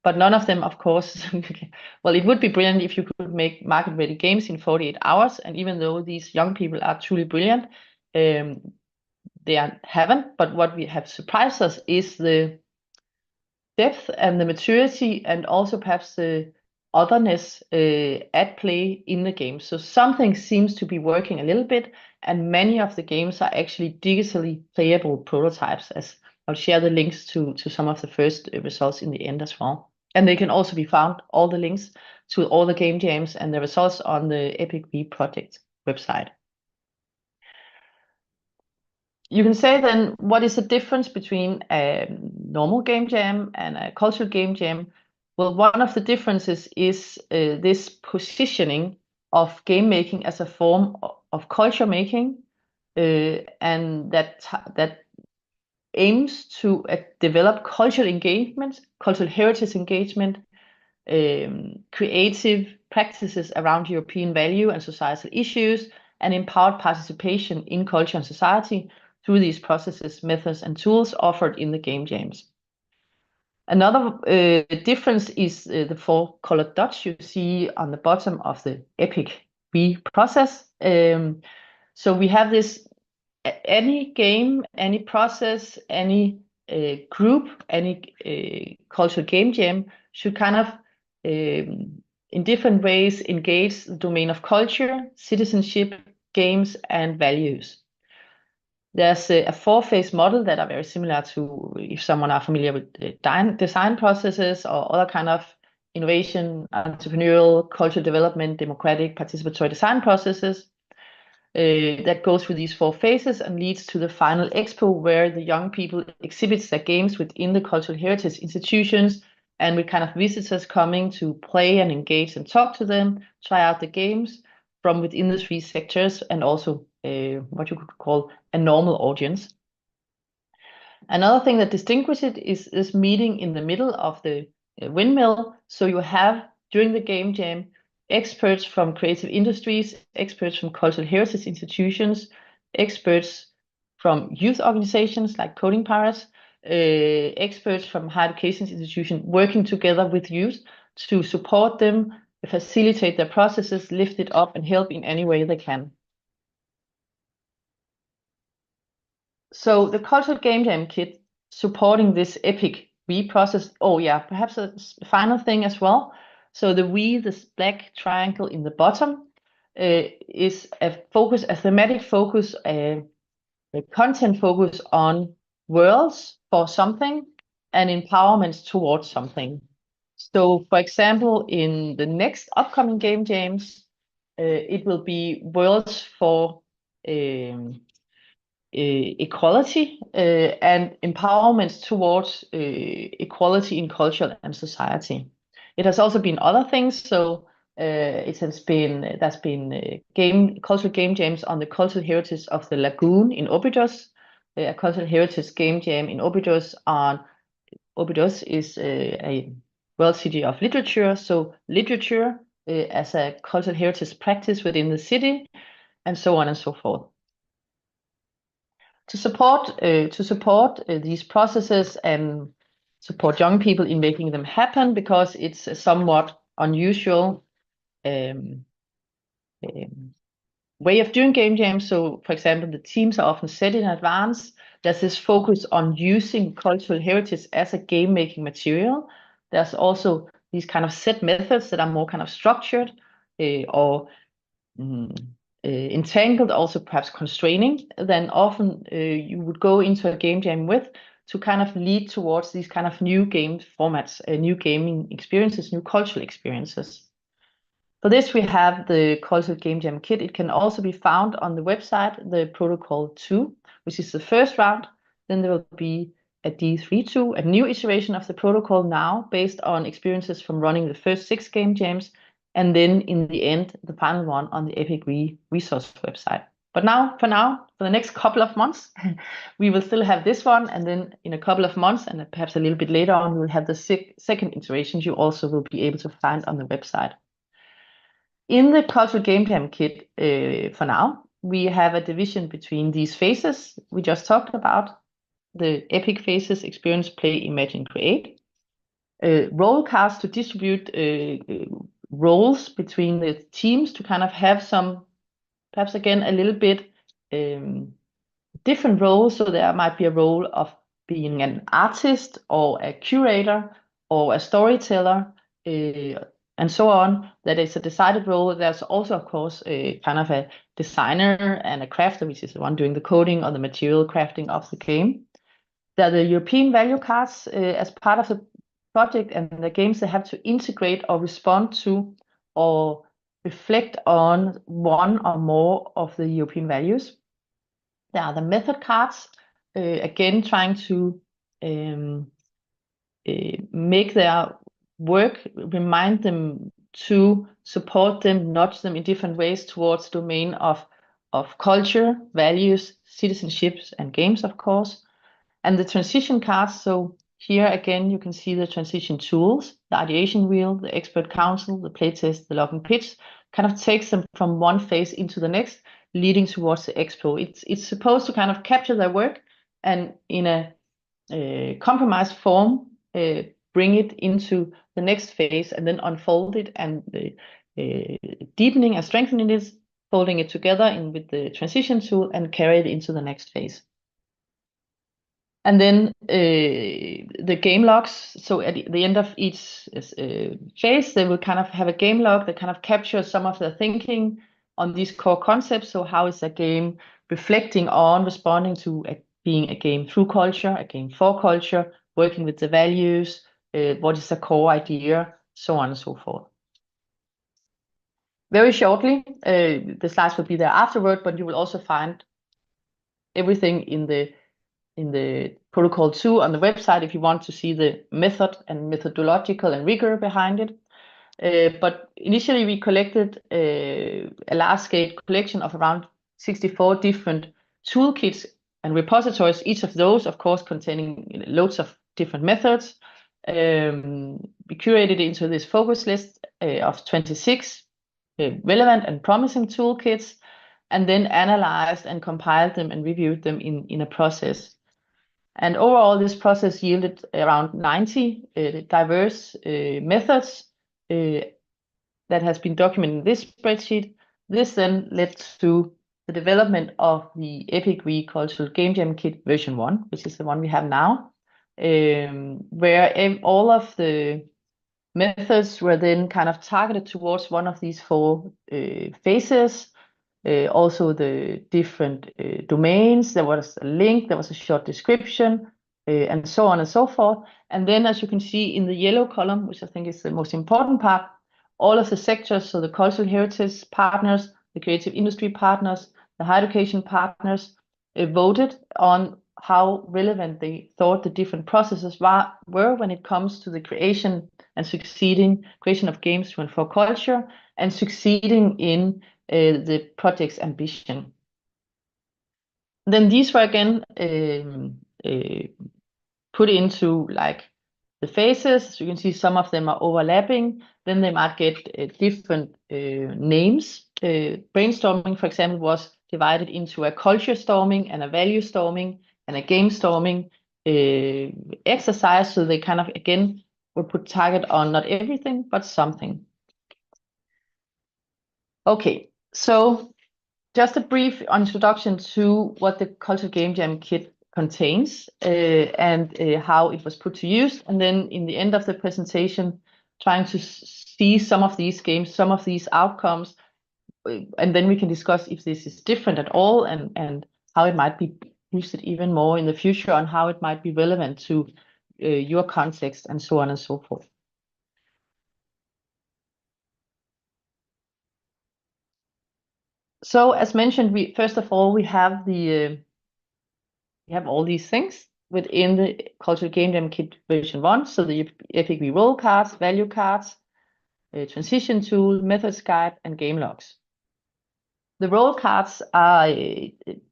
Speaker 4: But none of them, of course, well, it would be brilliant if you could make market-ready games in 48 hours. And even though these young people are truly brilliant, they haven't. But what we have surprised us is the depth and the maturity, and also perhaps the otherness at play in the game. So something seems to be working a little bit, and many of the games are actually digitally playable prototypes, as I'll share the links to some of the first results in the end as well. And they can also be found, all the links to all the game jams and the results, on the Epic V project website. You can say then, what is the difference between a normal game jam and a cultural game jam? Well, one of the differences is this positioning of game making as a form of culture making, and that aims to develop cultural engagement, cultural heritage engagement, creative practices around European value and societal issues, and empowered participation in culture and society through these processes, methods, and tools offered in the game jams. Another difference is the 4 colored dots you see on the bottom of the Epic V process. So we have this: any game, any process, any group, any cultural game jam should kind of, in different ways, engage the domain of culture, citizenship, games, and values. There's a 4-phase model that are very similar to, if someone are familiar with design processes or other kind of innovation, entrepreneurial, cultural development, democratic, participatory design processes. That goes through these 4 phases and leads to the final expo, where the young people exhibit their games within the cultural heritage institutions, and with kind of visitors coming to play and engage and talk to them, try out the games from within the 3 sectors, and also what you could call a normal audience. Another thing that distinguishes it is this meeting in the middle of the windmill. So you have, during the game jam, experts from creative industries, experts from cultural heritage institutions, experts from youth organizations like Coding Pirates, experts from higher education institutions working together with youth to support them, facilitate their processes, lift it up, and help in any way they can. So the Cultural Game Jam Kit supporting this Epic V process. Oh yeah, perhaps a final thing as well. So the we, this black triangle in the bottom, is a focus, a thematic focus, a content focus on worlds for something and empowerment towards something. So, for example, in the next upcoming Game Jams, it will be worlds for equality and empowerment towards equality in culture and society. It has also been other things. So there's been cultural game jams on the cultural heritage of the lagoon in Óbidos, a cultural heritage game jam in Óbidos on Óbidos is a world city of literature. So literature as a cultural heritage practice within the city, and so on and so forth. To support these processes and support young people in making them happen, because it's a somewhat unusual way of doing game jams. So, for example, the teams are often set in advance. There's this focus on using cultural heritage as a game making material. There's also these kind of set methods that are more kind of structured or entangled, also perhaps constraining, than often you would go into a game jam with, to kind of lead towards these kind of new game formats, new gaming experiences, new cultural experiences. For this, we have the Cultural Game Jam Kit. It can also be found on the website, the Protocol 2, which is the first round. Then there will be a D32, a new iteration of the protocol now, based on experiences from running the first 6 game jams, and then in the end, the final one on the Epic resource website. But for the next couple of months, we will still have this one, and then in a couple of months, and perhaps a little bit later on, we will have the second iteration you also will be able to find on the website. In the Cultural Game Jam Kit, for now, we have a division between these phases we just talked about, the epic phases: experience, play, imagine, create. Role cards to distribute roles between the teams, to kind of have some, perhaps again, a little bit different roles. So there might be a role of being an artist or a curator or a storyteller, and so on. That is a decided role. There's also, of course, a kind of a designer and a crafter, which is the one doing the coding or the material crafting of the game. There are the European value cards as part of the project, and the games they have to integrate or respond to or reflect on one or more of the European values. There are the method cards, again trying to make their work, remind them to support them, nudge them in different ways towards the domain of culture, values, citizenships, and games, of course. And the transition cards, so here again you can see the transition tools, the ideation wheel, the expert council, the playtest, the log and pitch, kind of takes them from one phase into the next, leading towards the expo. It's supposed to kind of capture their work and in a compromised form bring it into the next phase, and then unfold it and deepening and strengthening it, folding it together with the transition tool, and carry it into the next phase. And then the game logs. So at the end of each phase, they will kind of have a game log that kind of captures some of their thinking on these core concepts. So how is a game reflecting on, responding to being a game through culture, a game for culture, working with the values, what is the core idea, so on and so forth. Very shortly, the slides will be there afterward, but you will also find everything in the Protocol 2 on the website if you want to see the method and methodological and rigor behind it. But initially we collected a large-scale collection of around 64 different toolkits and repositories, each of those, of course, containing loads of different methods. We curated into this focus list of 26 relevant and promising toolkits, and then analyzed and compiled them and reviewed them in a process. And overall, this process yielded around 90 diverse methods that has been documented in this spreadsheet. This then led to the development of the Epic Cultural Game Jam Kit version 1, which is the one we have now, where all of the methods were then kind of targeted towards one of these four phases. Also the different domains. There was a link, there was a short description, and so on and so forth. And then, as you can see in the yellow column, which I think is the most important part, all of the sectors, so the cultural heritage partners, the creative industry partners, the higher education partners, voted on how relevant they thought the different processes were when it comes to the creation of games to and for culture, and succeeding in the project's ambition. Then these were again put into like the phases. So you can see some of them are overlapping. Then they might get different names. Brainstorming, for example, was divided into a culture storming and a value storming and a game storming exercise. So they kind of, again, would put target on not everything, but something. Okay, so just a brief introduction to what the Cultural Game Jam Kit contains and how it was put to use. And then in the end of the presentation, trying to see some of these games, some of these outcomes, and then we can discuss if this is different at all and how it might be boosted even more in the future, and how it might be relevant to your context and so on and so forth. So as mentioned, we first of all we have all these things within the Cultural Game Jam Kit version 1. So the EPIC role cards, value cards, transition tool, methods guide, and game logs. The role cards are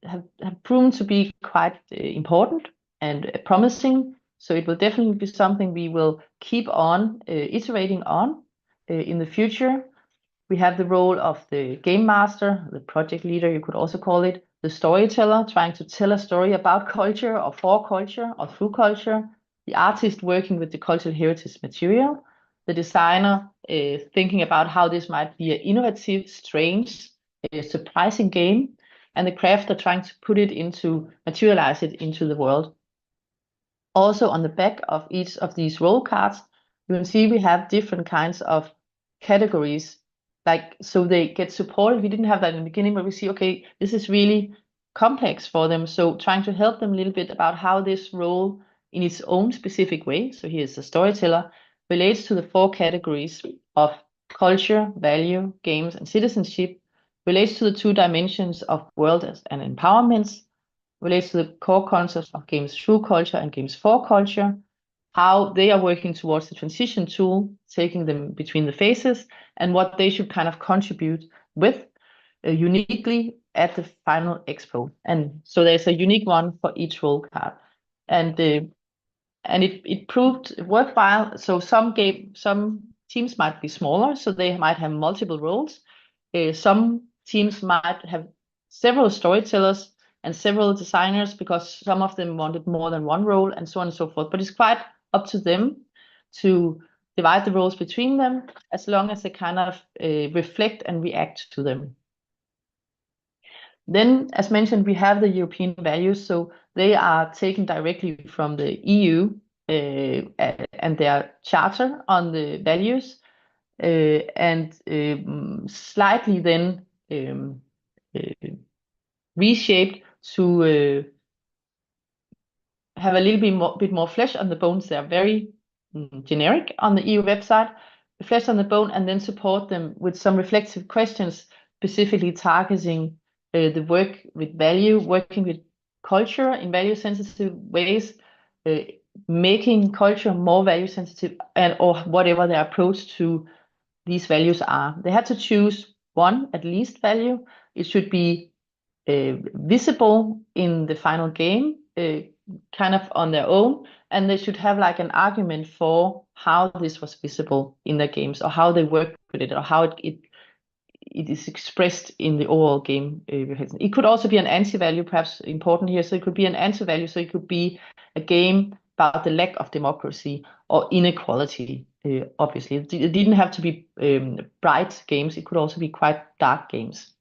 Speaker 4: have proven to be quite important and promising. So it will definitely be something we will keep on iterating on in the future. We have the role of the game master, the project leader, you could also call it, the storyteller, trying to tell a story about culture or for culture or through culture, the artist working with the cultural heritage material, the designer thinking about how this might be an innovative, strange, surprising game, and the crafter trying to materialize it into the world. Also on the back of each of these role cards, you can see we have different kinds of categories. Like, so they get supported. We didn't have that in the beginning, but we see, okay, this is really complex for them. So trying to help them a little bit about how this role in its own specific way, so here's the storyteller, relates to the four categories of culture, value, games, and citizenship, relates to the two dimensions of world and empowerments, relates to the core concepts of games through culture and games for culture, how they are working towards the transition tool, taking them between the phases, and what they should kind of contribute with uniquely at the final expo. And so there's a unique one for each role card. And it proved worthwhile. So some teams might be smaller, so they might have multiple roles. Some teams might have several storytellers and several designers, because some of them wanted more than one role, and so on and so forth. But it's quite up to them to divide the roles between them, as long as they kind of reflect and react to them. Then, as mentioned, we have the European values. So they are taken directly from the EU and their charter on the values, and slightly then reshaped to have a little bit more flesh on the bones. They are very generic on the EU website, flesh on the bone, and then support them with some reflective questions, specifically targeting the work with value, working with culture in value sensitive ways, making culture more value sensitive, and or whatever their approach to these values are. They had to choose one at least value. It should be visible in the final game, kind of on their own, and they should have like an argument for how this was visible in their games, or how they work with it, or how it is expressed in the overall game. It could also be an anti-value, perhaps important here. So it could be an anti-value. So it could be a game about the lack of democracy or inequality. Obviously, it didn't have to be bright games. It could also be quite dark games.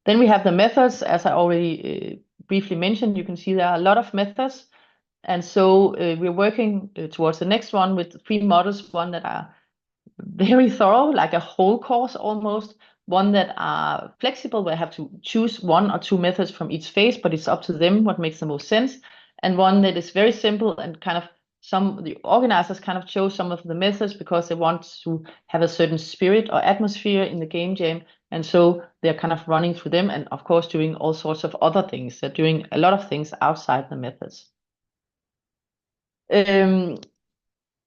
Speaker 4: Then we have the methods, as I already briefly mentioned. You can see there are a lot of methods. And so we're working towards the next one with 3 models, one that are very thorough, like a whole course almost, one that are flexible, where I have to choose 1 or 2 methods from each phase, but it's up to them what makes the most sense, and one that is very simple and kind of the organizers kind of chose some of the methods because they want to have a certain spirit or atmosphere in the game jam, and so they're kind of running through them, and of course doing all sorts of other things. They're doing a lot of things outside the methods.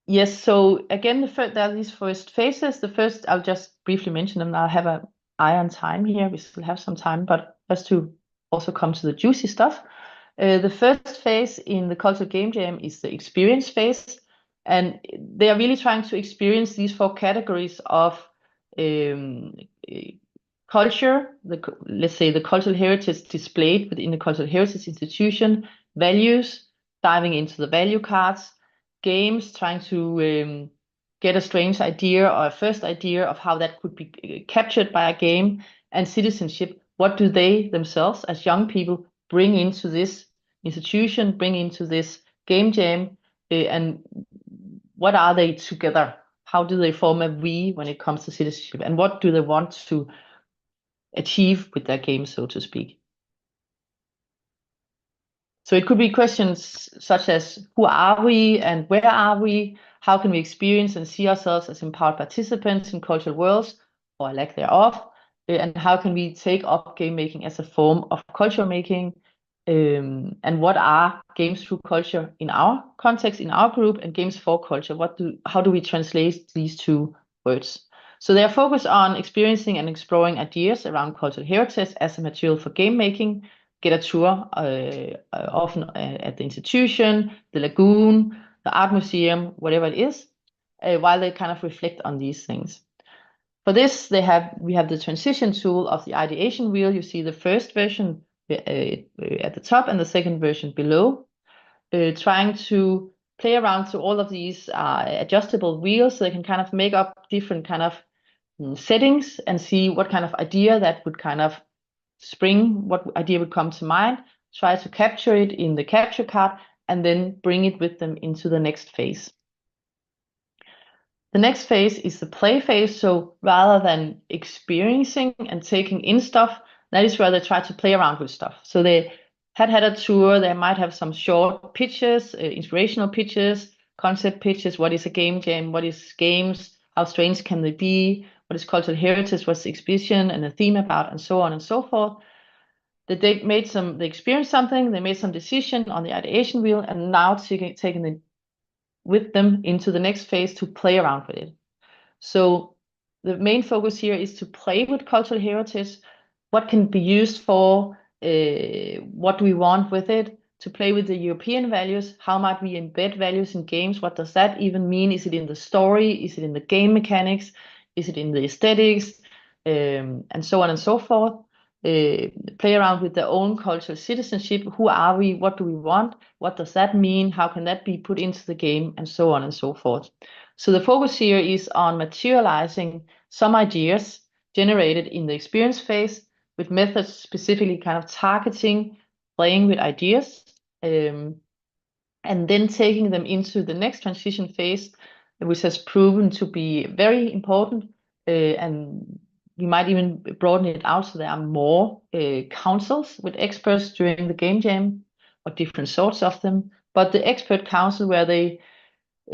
Speaker 4: Yes, so again, there are these first phases. The first, I'll just briefly mention them. I'll have an eye on time here. We still have some time, but just to also come to the juicy stuff. The first phase in the Cultural Game Jam is the experience phase. And they are really trying to experience these 4 categories of culture, let's say the cultural heritage displayed within the cultural heritage institution, values, diving into the value cards, games, trying to get a strange idea or a first idea of how that could be captured by a game, and citizenship. What do they themselves, as young people, bring into this institution, bring into this game jam, and what are they together? How do they form a we when it comes to citizenship, and what do they want to achieve with their game, so to speak? So it could be questions such as, who are we and where are we? How can we experience and see ourselves as empowered participants in cultural worlds, or lack thereof? And how can we take up game making as a form of culture making? And what are games through culture in our context, in our group, and games for culture? How do we translate these 2 words? So they are focused on experiencing and exploring ideas around cultural heritage as a material for game making. Get a tour, often at the institution, the lagoon, the art museum, whatever it is, while they kind of reflect on these things. For this, we have the transition tool of the ideation wheel. You see the first version at the top and the second version below, trying to play around to all of these adjustable wheels, so they can kind of make up different kind of settings and see what kind of idea that would kind of spring, what idea would come to mind, try to capture it in the capture card, and then bring it with them into the next phase. The next phase is the play phase. So rather than experiencing and taking in stuff, that is where they try to play around with stuff. So they had a tour, they might have some short pitches, inspirational pitches, concept pitches. What is a game jam? What is games? How strange can they be? What is cultural heritage? What's the exhibition and the theme about? And so on and so forth. That they experienced something, they made some decision on the ideation wheel, and now taking it with them into the next phase to play around with it. So the main focus here is to play with cultural heritage. What can be used for? What do we want with it? To play with the European values. How might we embed values in games? What does that even mean? Is it in the story? Is it in the game mechanics? Is it in the aesthetics? And so on and so forth. Play around with their own cultural citizenship. Who are we? What do we want? What does that mean? How can that be put into the game? And so on and so forth. So the focus here is on materializing some ideas generated in the experience phase with methods specifically kind of targeting playing with ideas, and then taking them into the next transition phase, which has proven to be very important, and we might even broaden it out so there are more councils with experts during the game jam, or different sorts of them. But the expert council, where they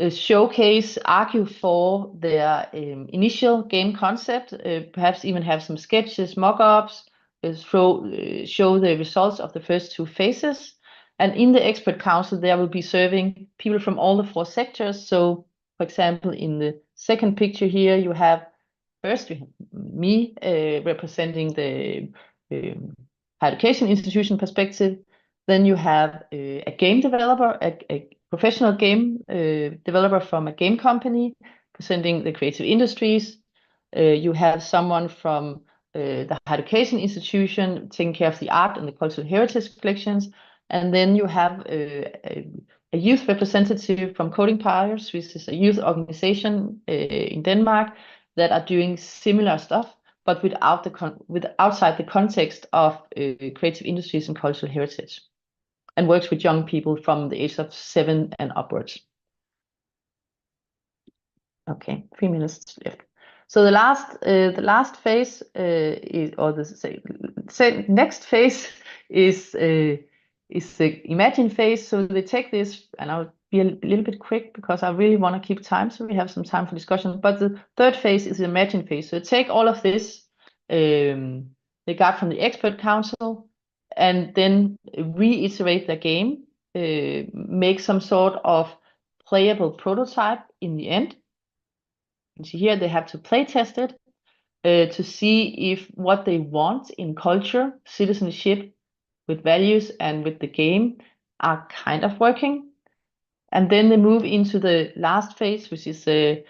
Speaker 4: showcase, argue for their initial game concept, perhaps even have some sketches, mock-ups, show the results of the first 2 phases. And in the expert council, there will be serving people from all the 4 sectors. So, for example, in the second picture here, you have me representing the higher education institution perspective. Then you have a game developer, a professional game developer from a game company presenting the creative industries. You have someone from the higher education institution taking care of the art and the cultural heritage collections. And then you have a youth representative from Coding Pirates, which is a youth organization in Denmark that are doing similar stuff, but outside the context of creative industries and cultural heritage. and works with young people from the age of 7 and upwards. Okay, 3 minutes left. So the last phase is, or the next phase is the imagine phase. So they take this, and I'll be a little bit quick because I really want to keep time, so we have some time for discussion. But the third phase is the imagine phase. So take all of this they got from the expert council, and then reiterate the game, make some sort of playable prototype in the end. You see here they have to play test it to see if what they want in culture, citizenship, with values and with the game are kind of working. And then they move into the last phase, which is the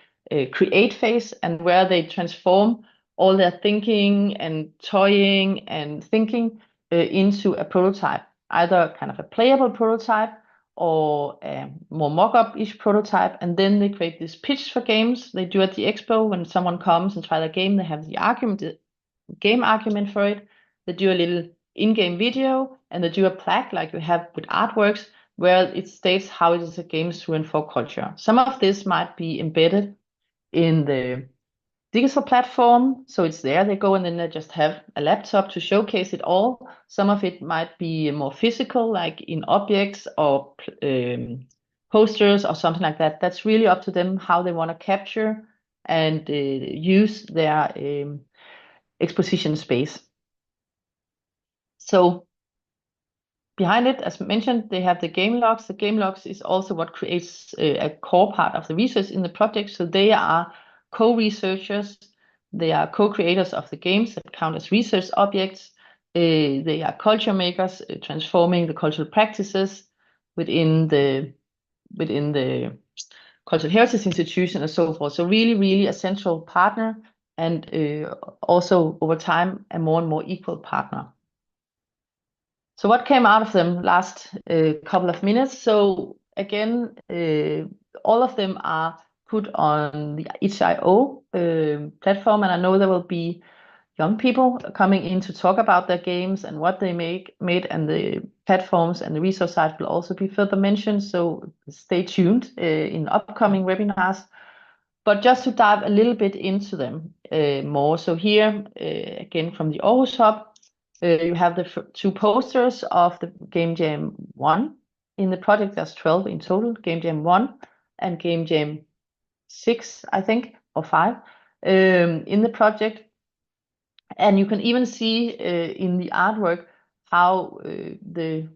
Speaker 4: create phase, and where they transform all their thinking and toying and thinking into a prototype, either kind of a playable prototype or a more mock-up-ish prototype. And then they create this pitch for games they do at the expo. When someone comes and try the game, they have the argument, the game argument for it. They do a little in-game video, and they do a plaque like you have with artworks, where it states how it is a game through and for culture. Some of this might be embedded in the digital platform, so it's there. They go and then they just have a laptop to showcase it all. Some of it might be more physical, like in objects or posters or something like that. That's really up to them how they want to capture and use their exposition space. So behind it, as mentioned, they have the game logs. The game logs is also what creates a core part of the research in the project. So they are co-researchers. They are co-creators of the games that count as research objects. They are culture makers, transforming the cultural practices within the cultural heritage institution and so forth. So really, really a central partner, and also over time a more and more equal partner. So what came out of them last couple of minutes? So again, all of them are put on the itch.io platform, and I know there will be young people coming in to talk about their games and what they made, and the platforms and the resource site will also be further mentioned. So stay tuned in upcoming webinars. But just to dive a little bit into them more. So here, again, from the Aarhus Hub, you have the 2 posters of the Game Jam 1. In the project, there's 12 in total, Game Jam 1 and Game Jam 6, I think, or 5 in the project. And you can even see in the artwork how the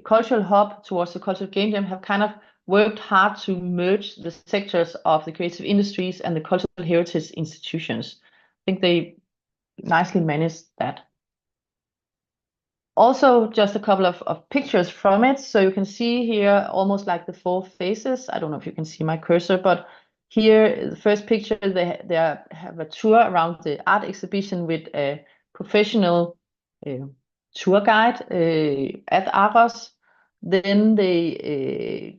Speaker 4: cultural hub towards the cultural game jam have kind of worked hard to merge the sectors of the creative industries and the cultural heritage institutions. I think they nicely managed that. Also, just a couple of pictures from it. So you can see here almost like the 4 phases. I don't know if you can see my cursor, but here, the first picture, they have a tour around the art exhibition with a professional tour guide at AROS. Then they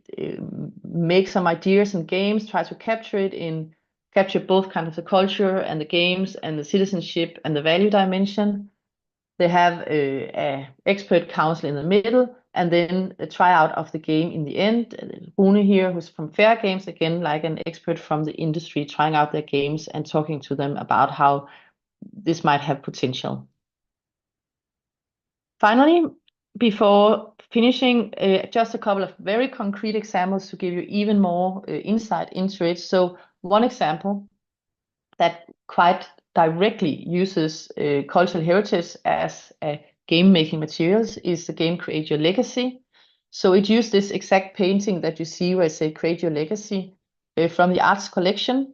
Speaker 4: make some ideas and games, try to capture both kind of the culture and the games and the citizenship and the value dimension. They have a expert council in the middle, and then a tryout of the game in the end. Rune here, who's from Fair Games, again, like an expert from the industry, trying out their games and talking to them about how this might have potential. Finally, before finishing, just a couple of very concrete examples to give you even more insight into it. So one example that quite directly uses cultural heritage as a game-making materials is the game Create Your Legacy. So it used this exact painting that you see where I say Create Your Legacy from the arts collection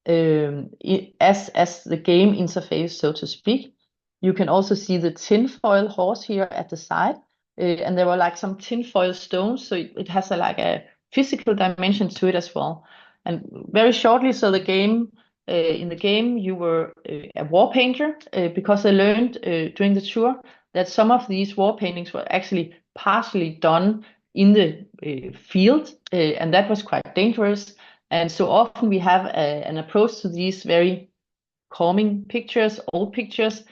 Speaker 4: as the game interface, so to speak. You can also see the tinfoil horse here at the side, and there were like some tinfoil stones, so it has like a physical dimension to it as well. And very shortly, so the game in the game you were a war painter because I learned during the tour that some of these war paintings were actually partially done in the field, and that was quite dangerous. And so often we have an approach to these very calming pictures, old pictures,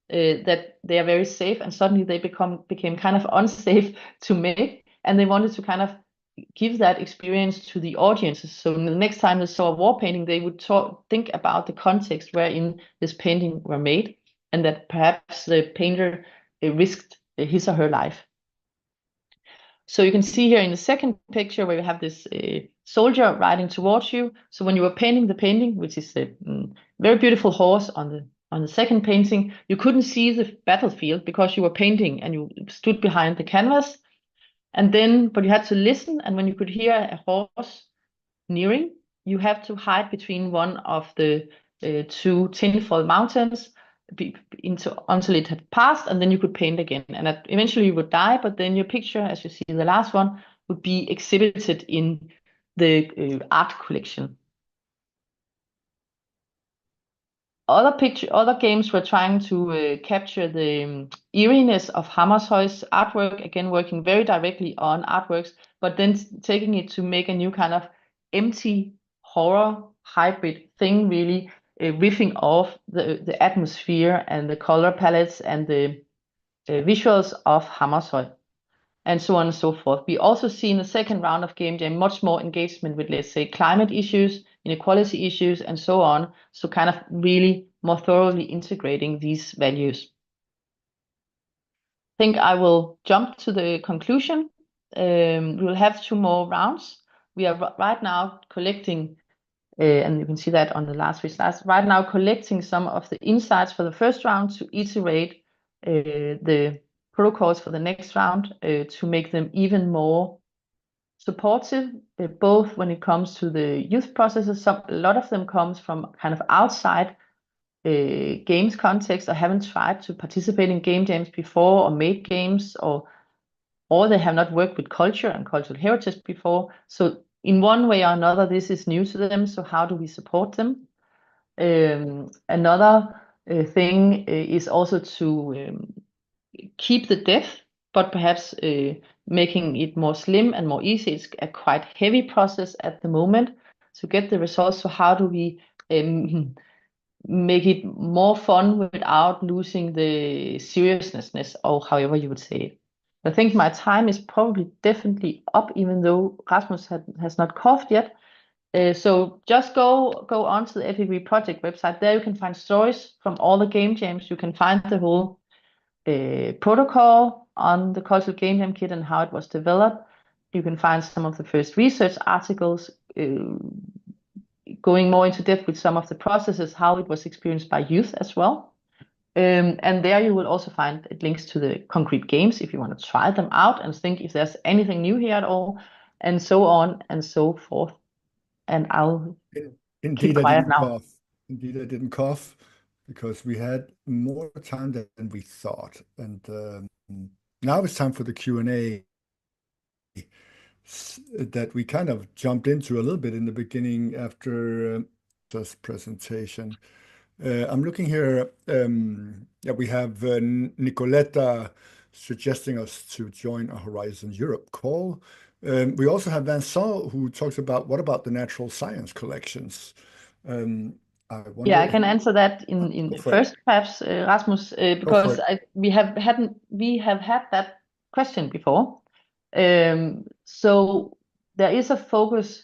Speaker 4: that they are very safe, and suddenly they became kind of unsafe to make, and they wanted to kind of give that experience to the audiences. So the next time they saw a war painting, they would think about the context wherein this painting were made, and that perhaps the painter risked his or her life. So you can see here in the second picture where you have this soldier riding towards you. So when you were painting the painting, which is a very beautiful horse on the second painting, you couldn't see the battlefield because you were painting and you stood behind the canvas. And then, but you had to listen, and when you could hear a horse nearing, you have to hide between one of the two tinfoil mountains until it had passed, and then you could paint again. And eventually you would die, but then your picture, as you see in the last one, would be exhibited in the art collection. Other games were trying to capture the eeriness of Hammershøi's artwork, again working very directly on artworks, but then taking it to make a new kind of empty horror hybrid thing, really riffing off the atmosphere and the color palettes and the visuals of Hammershøi, and so on and so forth. We also see in the second round of Game Jam much more engagement with, let's say, climate issues, inequality issues, and so on. So kind of really more thoroughly integrating these values. I think I will jump to the conclusion. We will have 2 more rounds. We are right now collecting, and you can see that on the last 3 slides, right now collecting some of the insights for the first round to iterate the protocols for the next round to make them even more supportive, both when it comes to the youth processes. A lot of them comes from kind of outside games context, or haven't tried to participate in game jams before, or made games, or they have not worked with culture and cultural heritage before. So in one way or another, this is new to them. So how do we support them? Another thing is also to keep the depth, but perhaps making it more slim and more easy. It's a quite heavy process at the moment to get the results. So how do we make it more fun without losing the seriousness, or however you would say it? I think my time is probably definitely up, even though Rasmus has not coughed yet. So just go on to the FEV project website. There you can find stories from all the game jams. You can find the whole protocol on the Cultural Game Jam Kit and how it was developed. You can find some of the first research articles going more into depth with some of the processes, how it was experienced by youth as well. And there you will also find links to the concrete games if you want to try them out and think if there's anything new here at all, and so on and so forth. And I'll keep quiet now.
Speaker 1: Indeed, I didn't cough because we had more time than we thought. And now it's time for the Q&A that we kind of jumped into a little bit in the beginning after this presentation. I'm looking here. We have Nicoletta suggesting us to join a Horizon Europe call. We also have Vincent, who talks about what about the natural science collections.
Speaker 4: I can answer that in first, perhaps, Rasmus, because we have had that question before. So there is a focus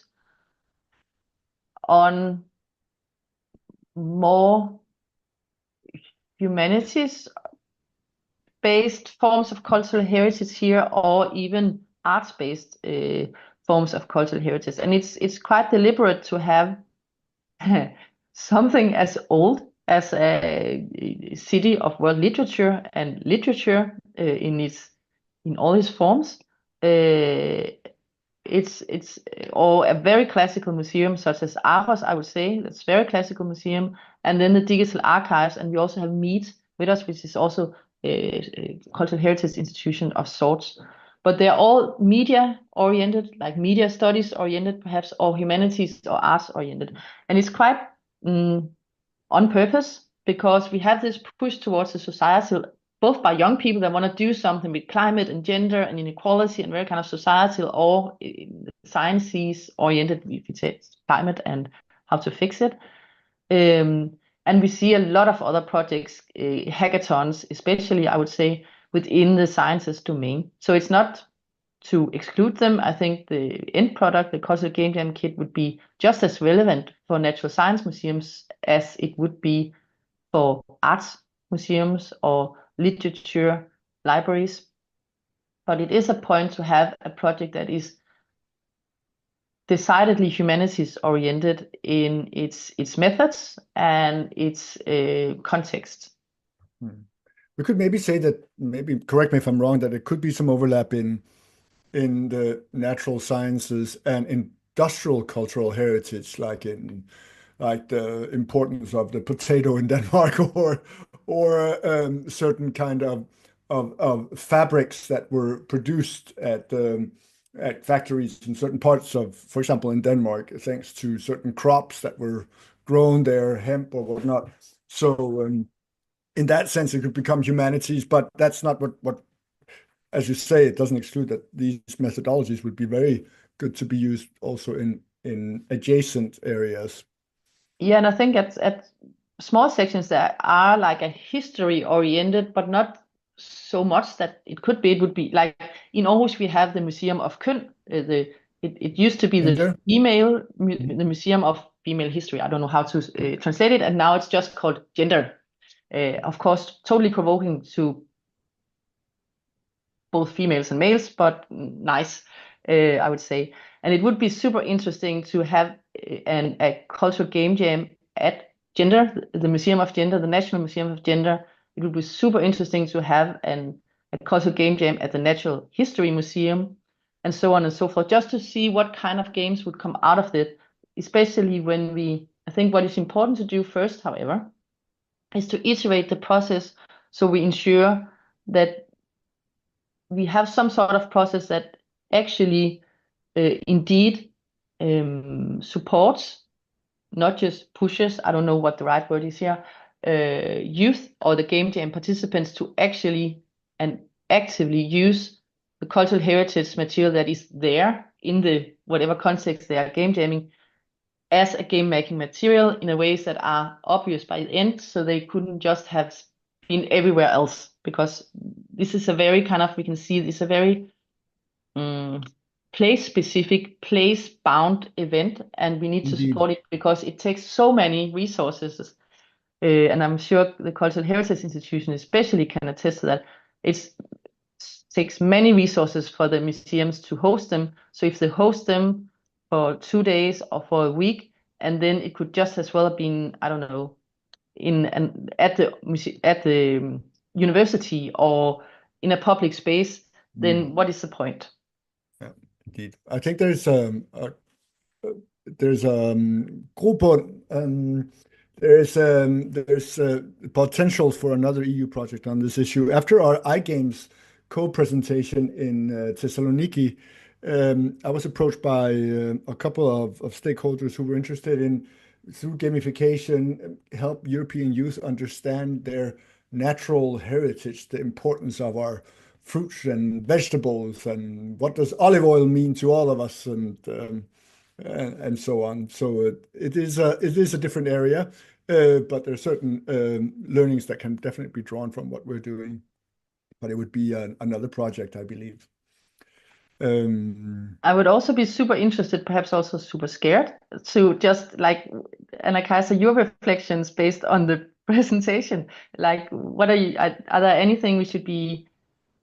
Speaker 4: on more humanities-based forms of cultural heritage here, or even arts-based forms of cultural heritage. And it's quite deliberate to have something as old as a city of world literature and literature in all its forms. It's or a very classical museum such as Aarhus, I would say. That's a very classical museum. And then the digital archives, and we also have MEET with us, which is also a cultural heritage institution of sorts. But they're all media oriented, like media studies oriented perhaps, or humanities or arts oriented. And it's quite on purpose, because we have this push towards the societal, both by young people that want to do something with climate and gender and inequality and very kind of societal, or sciences oriented, if you say climate and how to fix it. And we see a lot of other projects, hackathons, especially, I would say, within the sciences domain. So it's not to exclude them. I think the end product, the Cultural Game Jam Kit, would be just as relevant for natural science museums as it would be for arts museums or literature libraries. But it is a point to have a project that is decidedly humanities oriented in its methods and its context.
Speaker 1: We could maybe say that, maybe correct me if I'm wrong, that there could be some overlap in the natural sciences and industrial cultural heritage, like the importance of the potato in Denmark, or certain kind of fabrics that were produced at factories in certain parts of, for example, in Denmark, thanks to certain crops that were grown there, hemp or whatnot. So in that sense, it could become humanities, but that's not what, as you say, it doesn't exclude that these methodologies would be very good to be used also in adjacent areas.
Speaker 4: Yeah, and I think at small sections that are like a history oriented, but not so much that it would be like in Aarhus we have the Museum of Køn. It used to be the Museum of Female History. I don't know how to translate it, and now it's just called Gender. Of course, totally provoking to both females and males, but nice, I would say. And it would be super interesting to have a cultural game jam at Gender, the Museum of Gender, the National Museum of Gender. It would be super interesting to have a cultural game jam at the Natural History Museum, and so on and so forth, just to see what kind of games would come out of it, especially I think what is important to do first, however, is to iterate the process so we ensure that we have some sort of process that actually indeed supports, not just pushes, I don't know what the right word is here, youth or the game jam participants to actually and actively use the cultural heritage material that is there in the whatever context they are game jamming as a game making material in a ways that are obvious by the end, so they couldn't just have been everywhere else, because this is a very kind of, we can see it's a very place specific, place bound event, and we need to support it because it takes so many resources. And I'm sure the Cultural Heritage Institution especially can attest to that. It takes many resources for the museums to host them. So if they host them for 2 days or for a week, and then it could just as well have been, I don't know, at the university or in a public space, then what is the point?
Speaker 1: Yeah, indeed. I think there's Grobund, there's potential for another EU project on this issue. After our iGames co-presentation in Thessaloniki, I was approached by a couple of stakeholders who were interested in, through gamification, help European youth understand their natural heritage, the importance of our fruits and vegetables, and what does olive oil mean to all of us, and so on. So it is a different area, but there are certain learnings that can definitely be drawn from what we're doing. But it would be another project, I believe.
Speaker 4: I would also be super interested, perhaps also super scared, to just like, Anna-Kaisa, your reflections based on the presentation. Like, what are there anything we should be,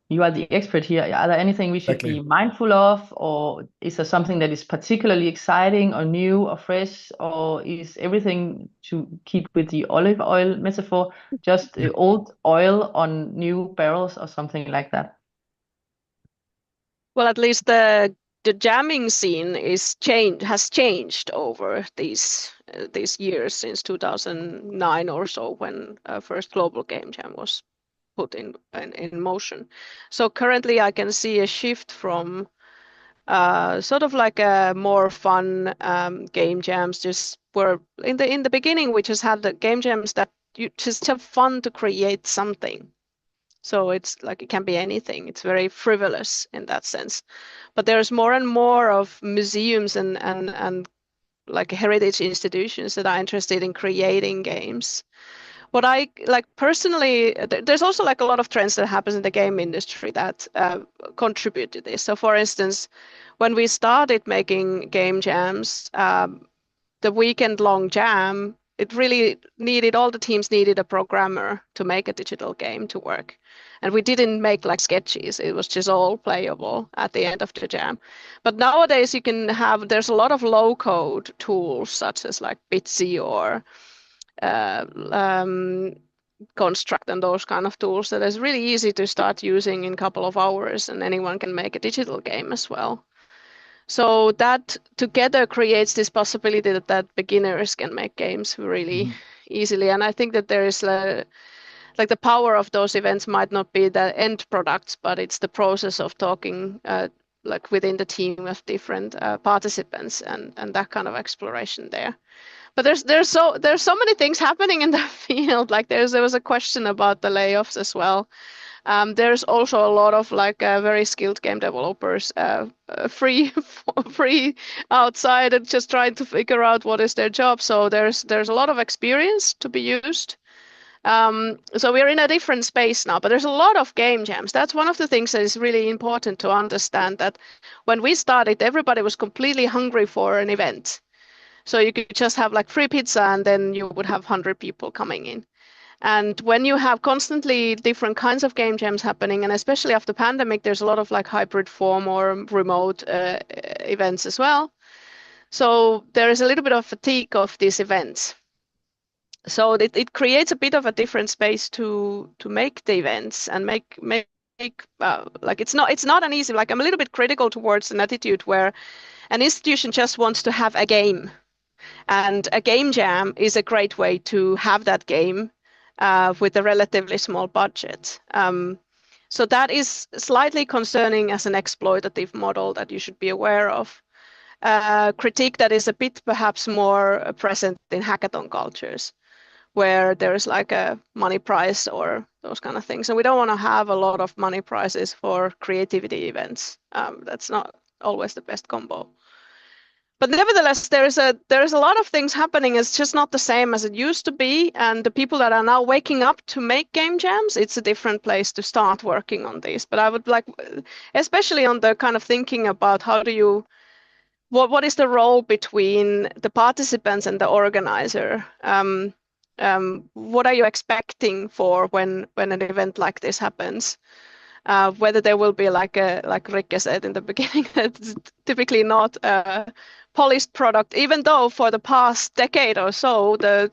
Speaker 4: you are the expert here, are there anything we should be mindful of, or is there something that is particularly exciting or new or fresh, or is everything, to keep with the olive oil metaphor, just old oil on new barrels or something like that?
Speaker 2: Well, at least the jamming scene has changed over these years since 2009 or so, when first global game jam was put in motion. So currently I can see a shift from sort of like a more fun game jams, just where in the beginning we just had the game jams that you just have fun to create something. So it's like, it can be anything. It's very frivolous in that sense. But there's more and more of museums and like heritage institutions that are interested in creating games. What I like personally, there's also like a lot of trends that happens in the game industry that contribute to this. So for instance, when we started making game jams, the weekend-long jam, it really needed, all the teams needed a programmer to make a digital game to work. And we didn't make like sketches, it was just all playable at the end of the jam. But nowadays you can have, there's a lot of low-code tools such as like Bitsy or Construct and those kind of tools that is really easy to start using in a couple of hours, and anyone can make a digital game as well. So that together creates this possibility that beginners can make games really easily. And I think that there is like the power of those events might not be the end products, but it's the process of talking like within the team of different participants and that kind of exploration there. But there's so many things happening in the field. Like there was a question about the layoffs as well. There's also a lot of like very skilled game developers free outside and just trying to figure out what is their job. So there's a lot of experience to be used. So we're in a different space now, but there's a lot of game jams. That's one of the things that is really important to understand, that when we started, everybody was completely hungry for an event. So you could just have like free pizza and then you would have 100 people coming in. And when you have constantly different kinds of game jams happening, and especially after pandemic, there's a lot of like hybrid form or remote events as well. So there is a little bit of fatigue of these events. So it creates a bit of a different space to make the events and make like it's not an easy, like I'm a little bit critical towards an attitude where an institution just wants to have a game, and a game jam is a great way to have that game with a relatively small budget. So that is slightly concerning as an exploitative model that you should be aware of. Critique that is a bit perhaps more present in hackathon cultures, where there is like a money prize or those kind of things. And we don't want to have a lot of money prizes for creativity events. That's not always the best combo. But nevertheless, there is a lot of things happening. It's just not the same as it used to be. And the people that are now waking up to make game jams, it's a different place to start working on these. But I would like, especially on the kind of thinking about how do you, what is the role between the participants and the organizer? What are you expecting for when an event like this happens? Whether there will be like Rikke said in the beginning, that's typically not a polished product, even though for the past decade or so, the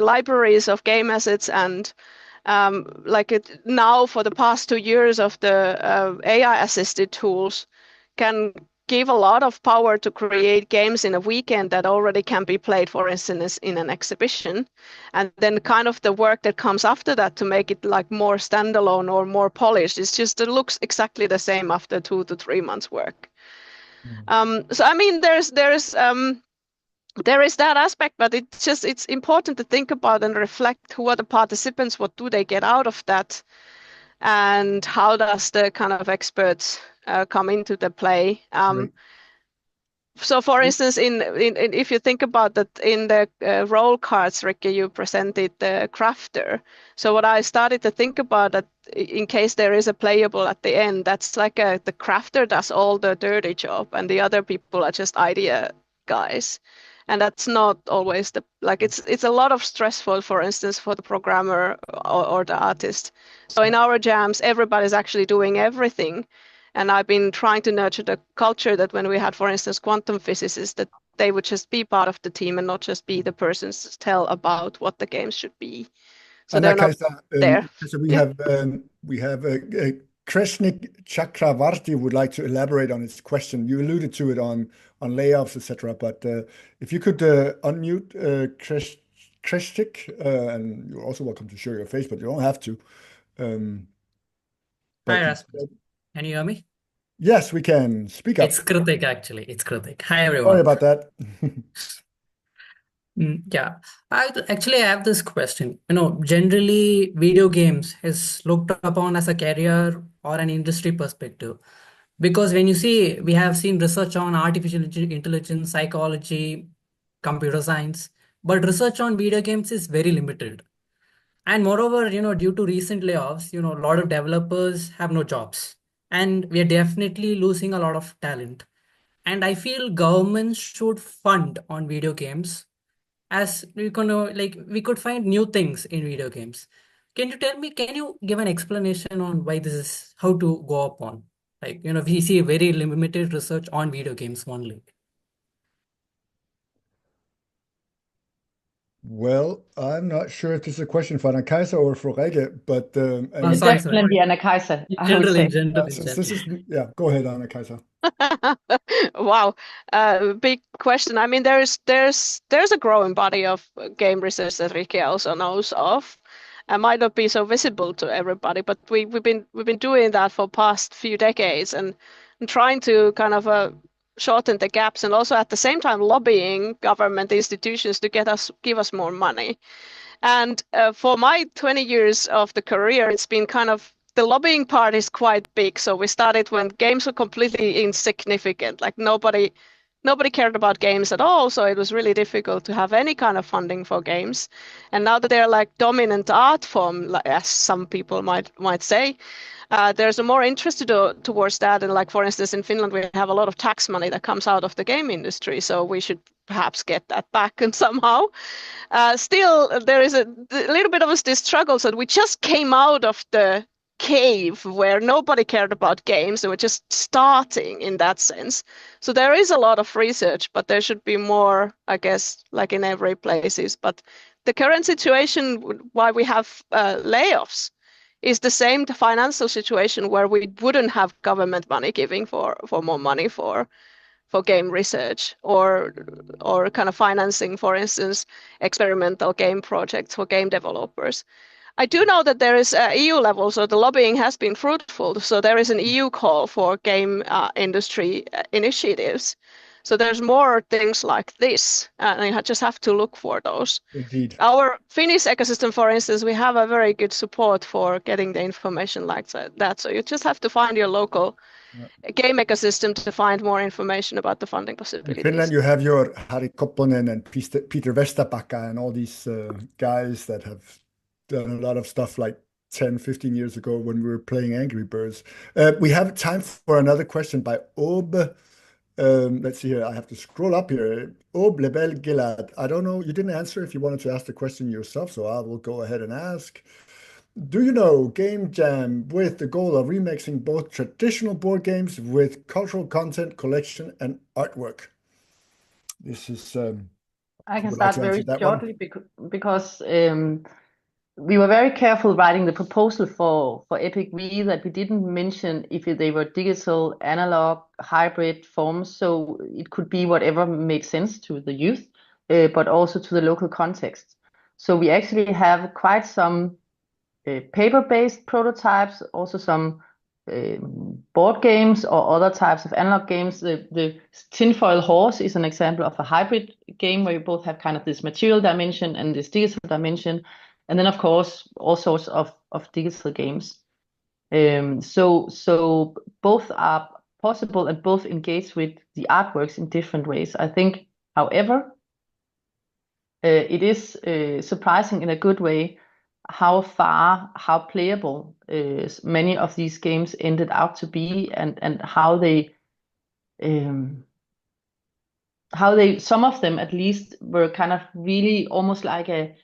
Speaker 2: libraries of game assets and now for the past 2 years of the AI assisted tools can give a lot of power to create games in a weekend that already can be played, for instance, in an exhibition. And then kind of the work that comes after that to make it like more standalone or more polished, it looks exactly the same after 2 to 3 months work. So I mean, there is that aspect, but it's important to think about and reflect who are the participants, what do they get out of that, and how does the kind of experts come into the play.
Speaker 1: Right.
Speaker 2: So for instance, if you think about that in the role cards, Rikke, you presented the crafter. So what I started to think about that in case there is a playable at the end, that's like the crafter does all the dirty job and the other people are just idea guys. And that's not always it's a lot of stressful, for instance, for the programmer or the artist. So in our jams, everybody's actually doing everything. And I've been trying to nurture the culture that when we had, for instance, quantum physicists, that they would just be part of the team and not just be the persons to tell about what the games should be. So they're not there.
Speaker 1: So we have Kreshnik Chakravarti would like to elaborate on his question. You alluded to it on layoffs, etc. But if you could unmute Kreshnik, and you're also welcome to share your face, but you don't have to.
Speaker 5: Hi, Rasmus. Can you hear me?
Speaker 1: Yes, we can. Speak up.
Speaker 5: It's Kritik, actually. It's Kritik. Hi, everyone.
Speaker 1: Sorry about that.
Speaker 5: Yeah, I have this question. Generally, video games is looked upon as a career or an industry perspective. Because when you see, we have seen research on artificial intelligence, psychology, computer science, but research on video games is very limited. And moreover, due to recent layoffs, a lot of developers have no jobs, and we are definitely losing a lot of talent. And I feel governments should fund on video games, as we could find new things in video games. Can you give an explanation on why this is, how to go upon? We see very limited research on video games only.
Speaker 1: Well, I'm not sure if this is a question for Anna-Kaisa or for Rege, but
Speaker 5: Oh, sorry.
Speaker 4: Definitely Anna-Kaisa,
Speaker 5: In
Speaker 4: I would
Speaker 5: general,
Speaker 4: say.
Speaker 5: in general,
Speaker 1: since this is, go ahead, Anna-Kaisa.
Speaker 2: Wow, big question. I mean, there's a growing body of game research that Rike also knows of. It might not be so visible to everybody, but we've been doing that for past few decades and trying to kind of shorten the gaps, and also at the same time lobbying government institutions to give us more money. And for my 20 years of the career, it's been kind of, the lobbying part is quite big. So we started when games were completely insignificant, like nobody cared about games at all. So it was really difficult to have any kind of funding for games. And now that they're like dominant art form, as some people might say, there's a more interest towards that. And like, for instance, in Finland, we have a lot of tax money that comes out of the game industry. So we should perhaps get that back and somehow. Still, there is a little bit of this struggle. So we just came out of the cave where nobody cared about games, and we're just starting in that sense. So there is a lot of research, but there should be more, I guess, like in every places. But the current situation, why we have layoffs, is the same financial situation where we wouldn't have government money giving for more money for game research or kind of financing, for instance, experimental game projects for game developers. I do know that there is EU level, so the lobbying has been fruitful. So there is an EU call for game industry initiatives. So there's more things like this, and you just have to look for those.
Speaker 1: Indeed.
Speaker 2: Our Finnish ecosystem, for instance, we have a very good support for getting the information like that. So you just have to find your local game ecosystem to find more information about the funding possibilities.
Speaker 1: In Finland, you have your Harri Kopponen and Peter Vestapakka and all these guys that have done a lot of stuff like 10, 15 years ago when we were playing Angry Birds. We have time for another question by Aube. Let's see here. I have to scroll up here. Aube Lebel Gilad. I don't know. You didn't answer if you wanted to ask the question yourself, so I will go ahead and ask. Do you know Game Jam with the goal of remixing both traditional board games with cultural content, collection, and artwork? This is.
Speaker 4: I can
Speaker 1: would like
Speaker 4: start
Speaker 1: to
Speaker 4: very
Speaker 1: answer that
Speaker 4: shortly because we were very careful writing the proposal for Epic V that we didn't mention if they were digital, analog, hybrid forms. So it could be whatever made sense to the youth, but also to the local context. So we actually have quite some paper-based prototypes, also some board games or other types of analog games. The Tinfoil Horse is an example of a hybrid game where you both have kind of this material dimension and this digital dimension. And then, of course, all sorts of digital games. So both are possible and both engage with the artworks in different ways. I think, however, it is surprising in a good way how playable many of these games ended out to be, and how they some of them at least were kind of really almost like a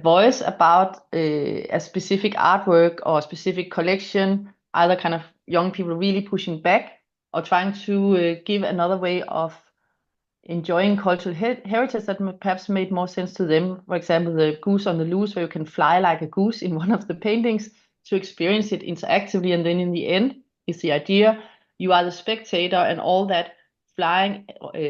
Speaker 4: voice about a specific artwork or a specific collection, either kind of young people really pushing back or trying to give another way of enjoying cultural heritage that perhaps made more sense to them. For example, the Goose on the Loose, where you can fly like a goose in one of the paintings to experience it interactively. And then in the end is the idea you are the spectator, and all that flying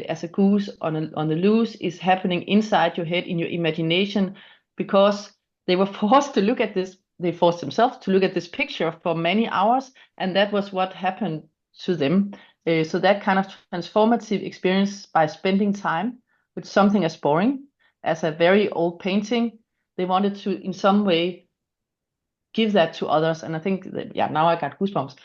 Speaker 4: as a goose on the loose is happening inside your head in your imagination, because they were forced to look at this. They forced themselves to look at this picture for many hours, and that was what happened to them. So that kind of transformative experience by spending time with something as boring as a very old painting, they wanted to in some way give that to others. And I think that, now I got goosebumps.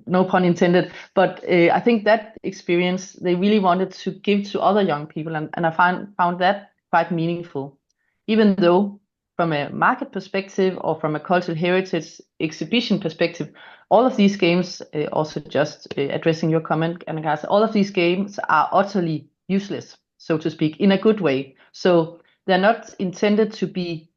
Speaker 4: no pun intended. But I think that experience they really wanted to give to other young people, and I found that quite meaningful, even though from a market perspective or from a cultural heritage exhibition perspective, all of these games, also just addressing your comment, Anna-Kaisa, all of these games are utterly useless, so to speak, in a good way. So they're not intended to be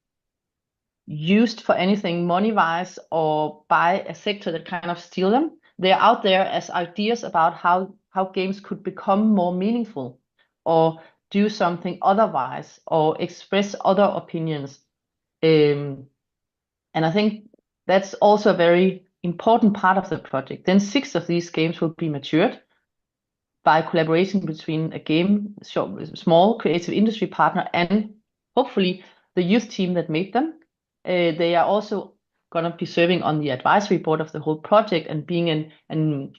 Speaker 4: used for anything money-wise or by a sector that kind of steal them. They're out there as ideas about how games could become more meaningful or do something otherwise or express other opinions. And I think that's also a very important part of the project. Then 6 of these games will be matured by collaboration between a small creative industry partner and hopefully the youth team that made them. They are also going to be serving on the advisory board of the whole project and being an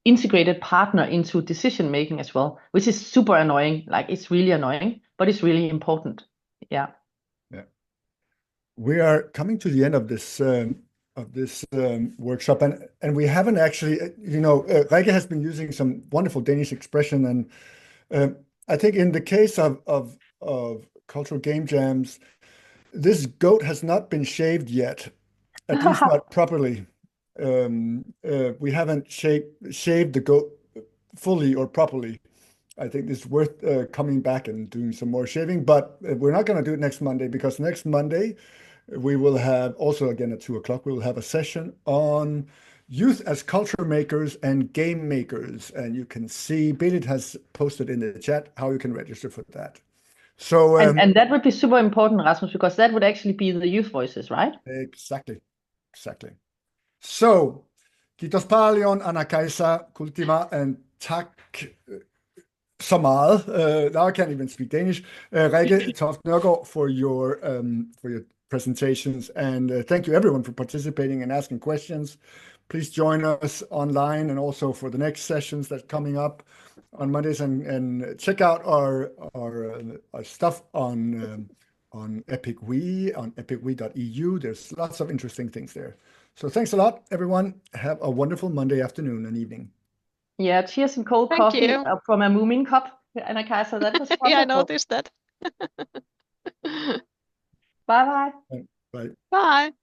Speaker 4: integrated partner into decision making as well, which is super annoying. Like, it's really annoying, but it's really important. Yeah.
Speaker 1: We are coming to the end of this workshop, and we haven't actually, Rikke has been using some wonderful Danish expression, and I think in the case of cultural game jams, this goat has not been shaved yet, at least not properly. We haven't shaved the goat fully or properly. I think it's worth coming back and doing some more shaving, but we're not going to do it next Monday, because next Monday we will have also, again at 2:00, we will have a session on youth as culture makers and game makers. And you can see Berit has posted in the chat how you can register for that. So
Speaker 4: and that would be super important, Rasmus, because that would actually be the youth voices, right?
Speaker 1: Exactly. So, kiitos paljon, Anna-Kaisa Kultima, and tak så meget. Now I can't even speak Danish. Rikke Toft Nørgaard for your presentations, and thank you everyone for participating and asking questions. Please join us online and also for the next sessions that are coming up on Mondays, and check out our stuff on EpicWe, on epicwe.eu. There's lots of interesting things there. So thanks a lot, everyone. Have a wonderful Monday afternoon and evening.
Speaker 4: Yeah, cheers and cold
Speaker 2: Thank
Speaker 4: coffee
Speaker 2: you.
Speaker 4: from a Moomin cup, Anna-Kaisa. That was wonderful.
Speaker 2: Yeah, I noticed that.
Speaker 4: Bye-bye.
Speaker 1: Bye.
Speaker 2: Bye.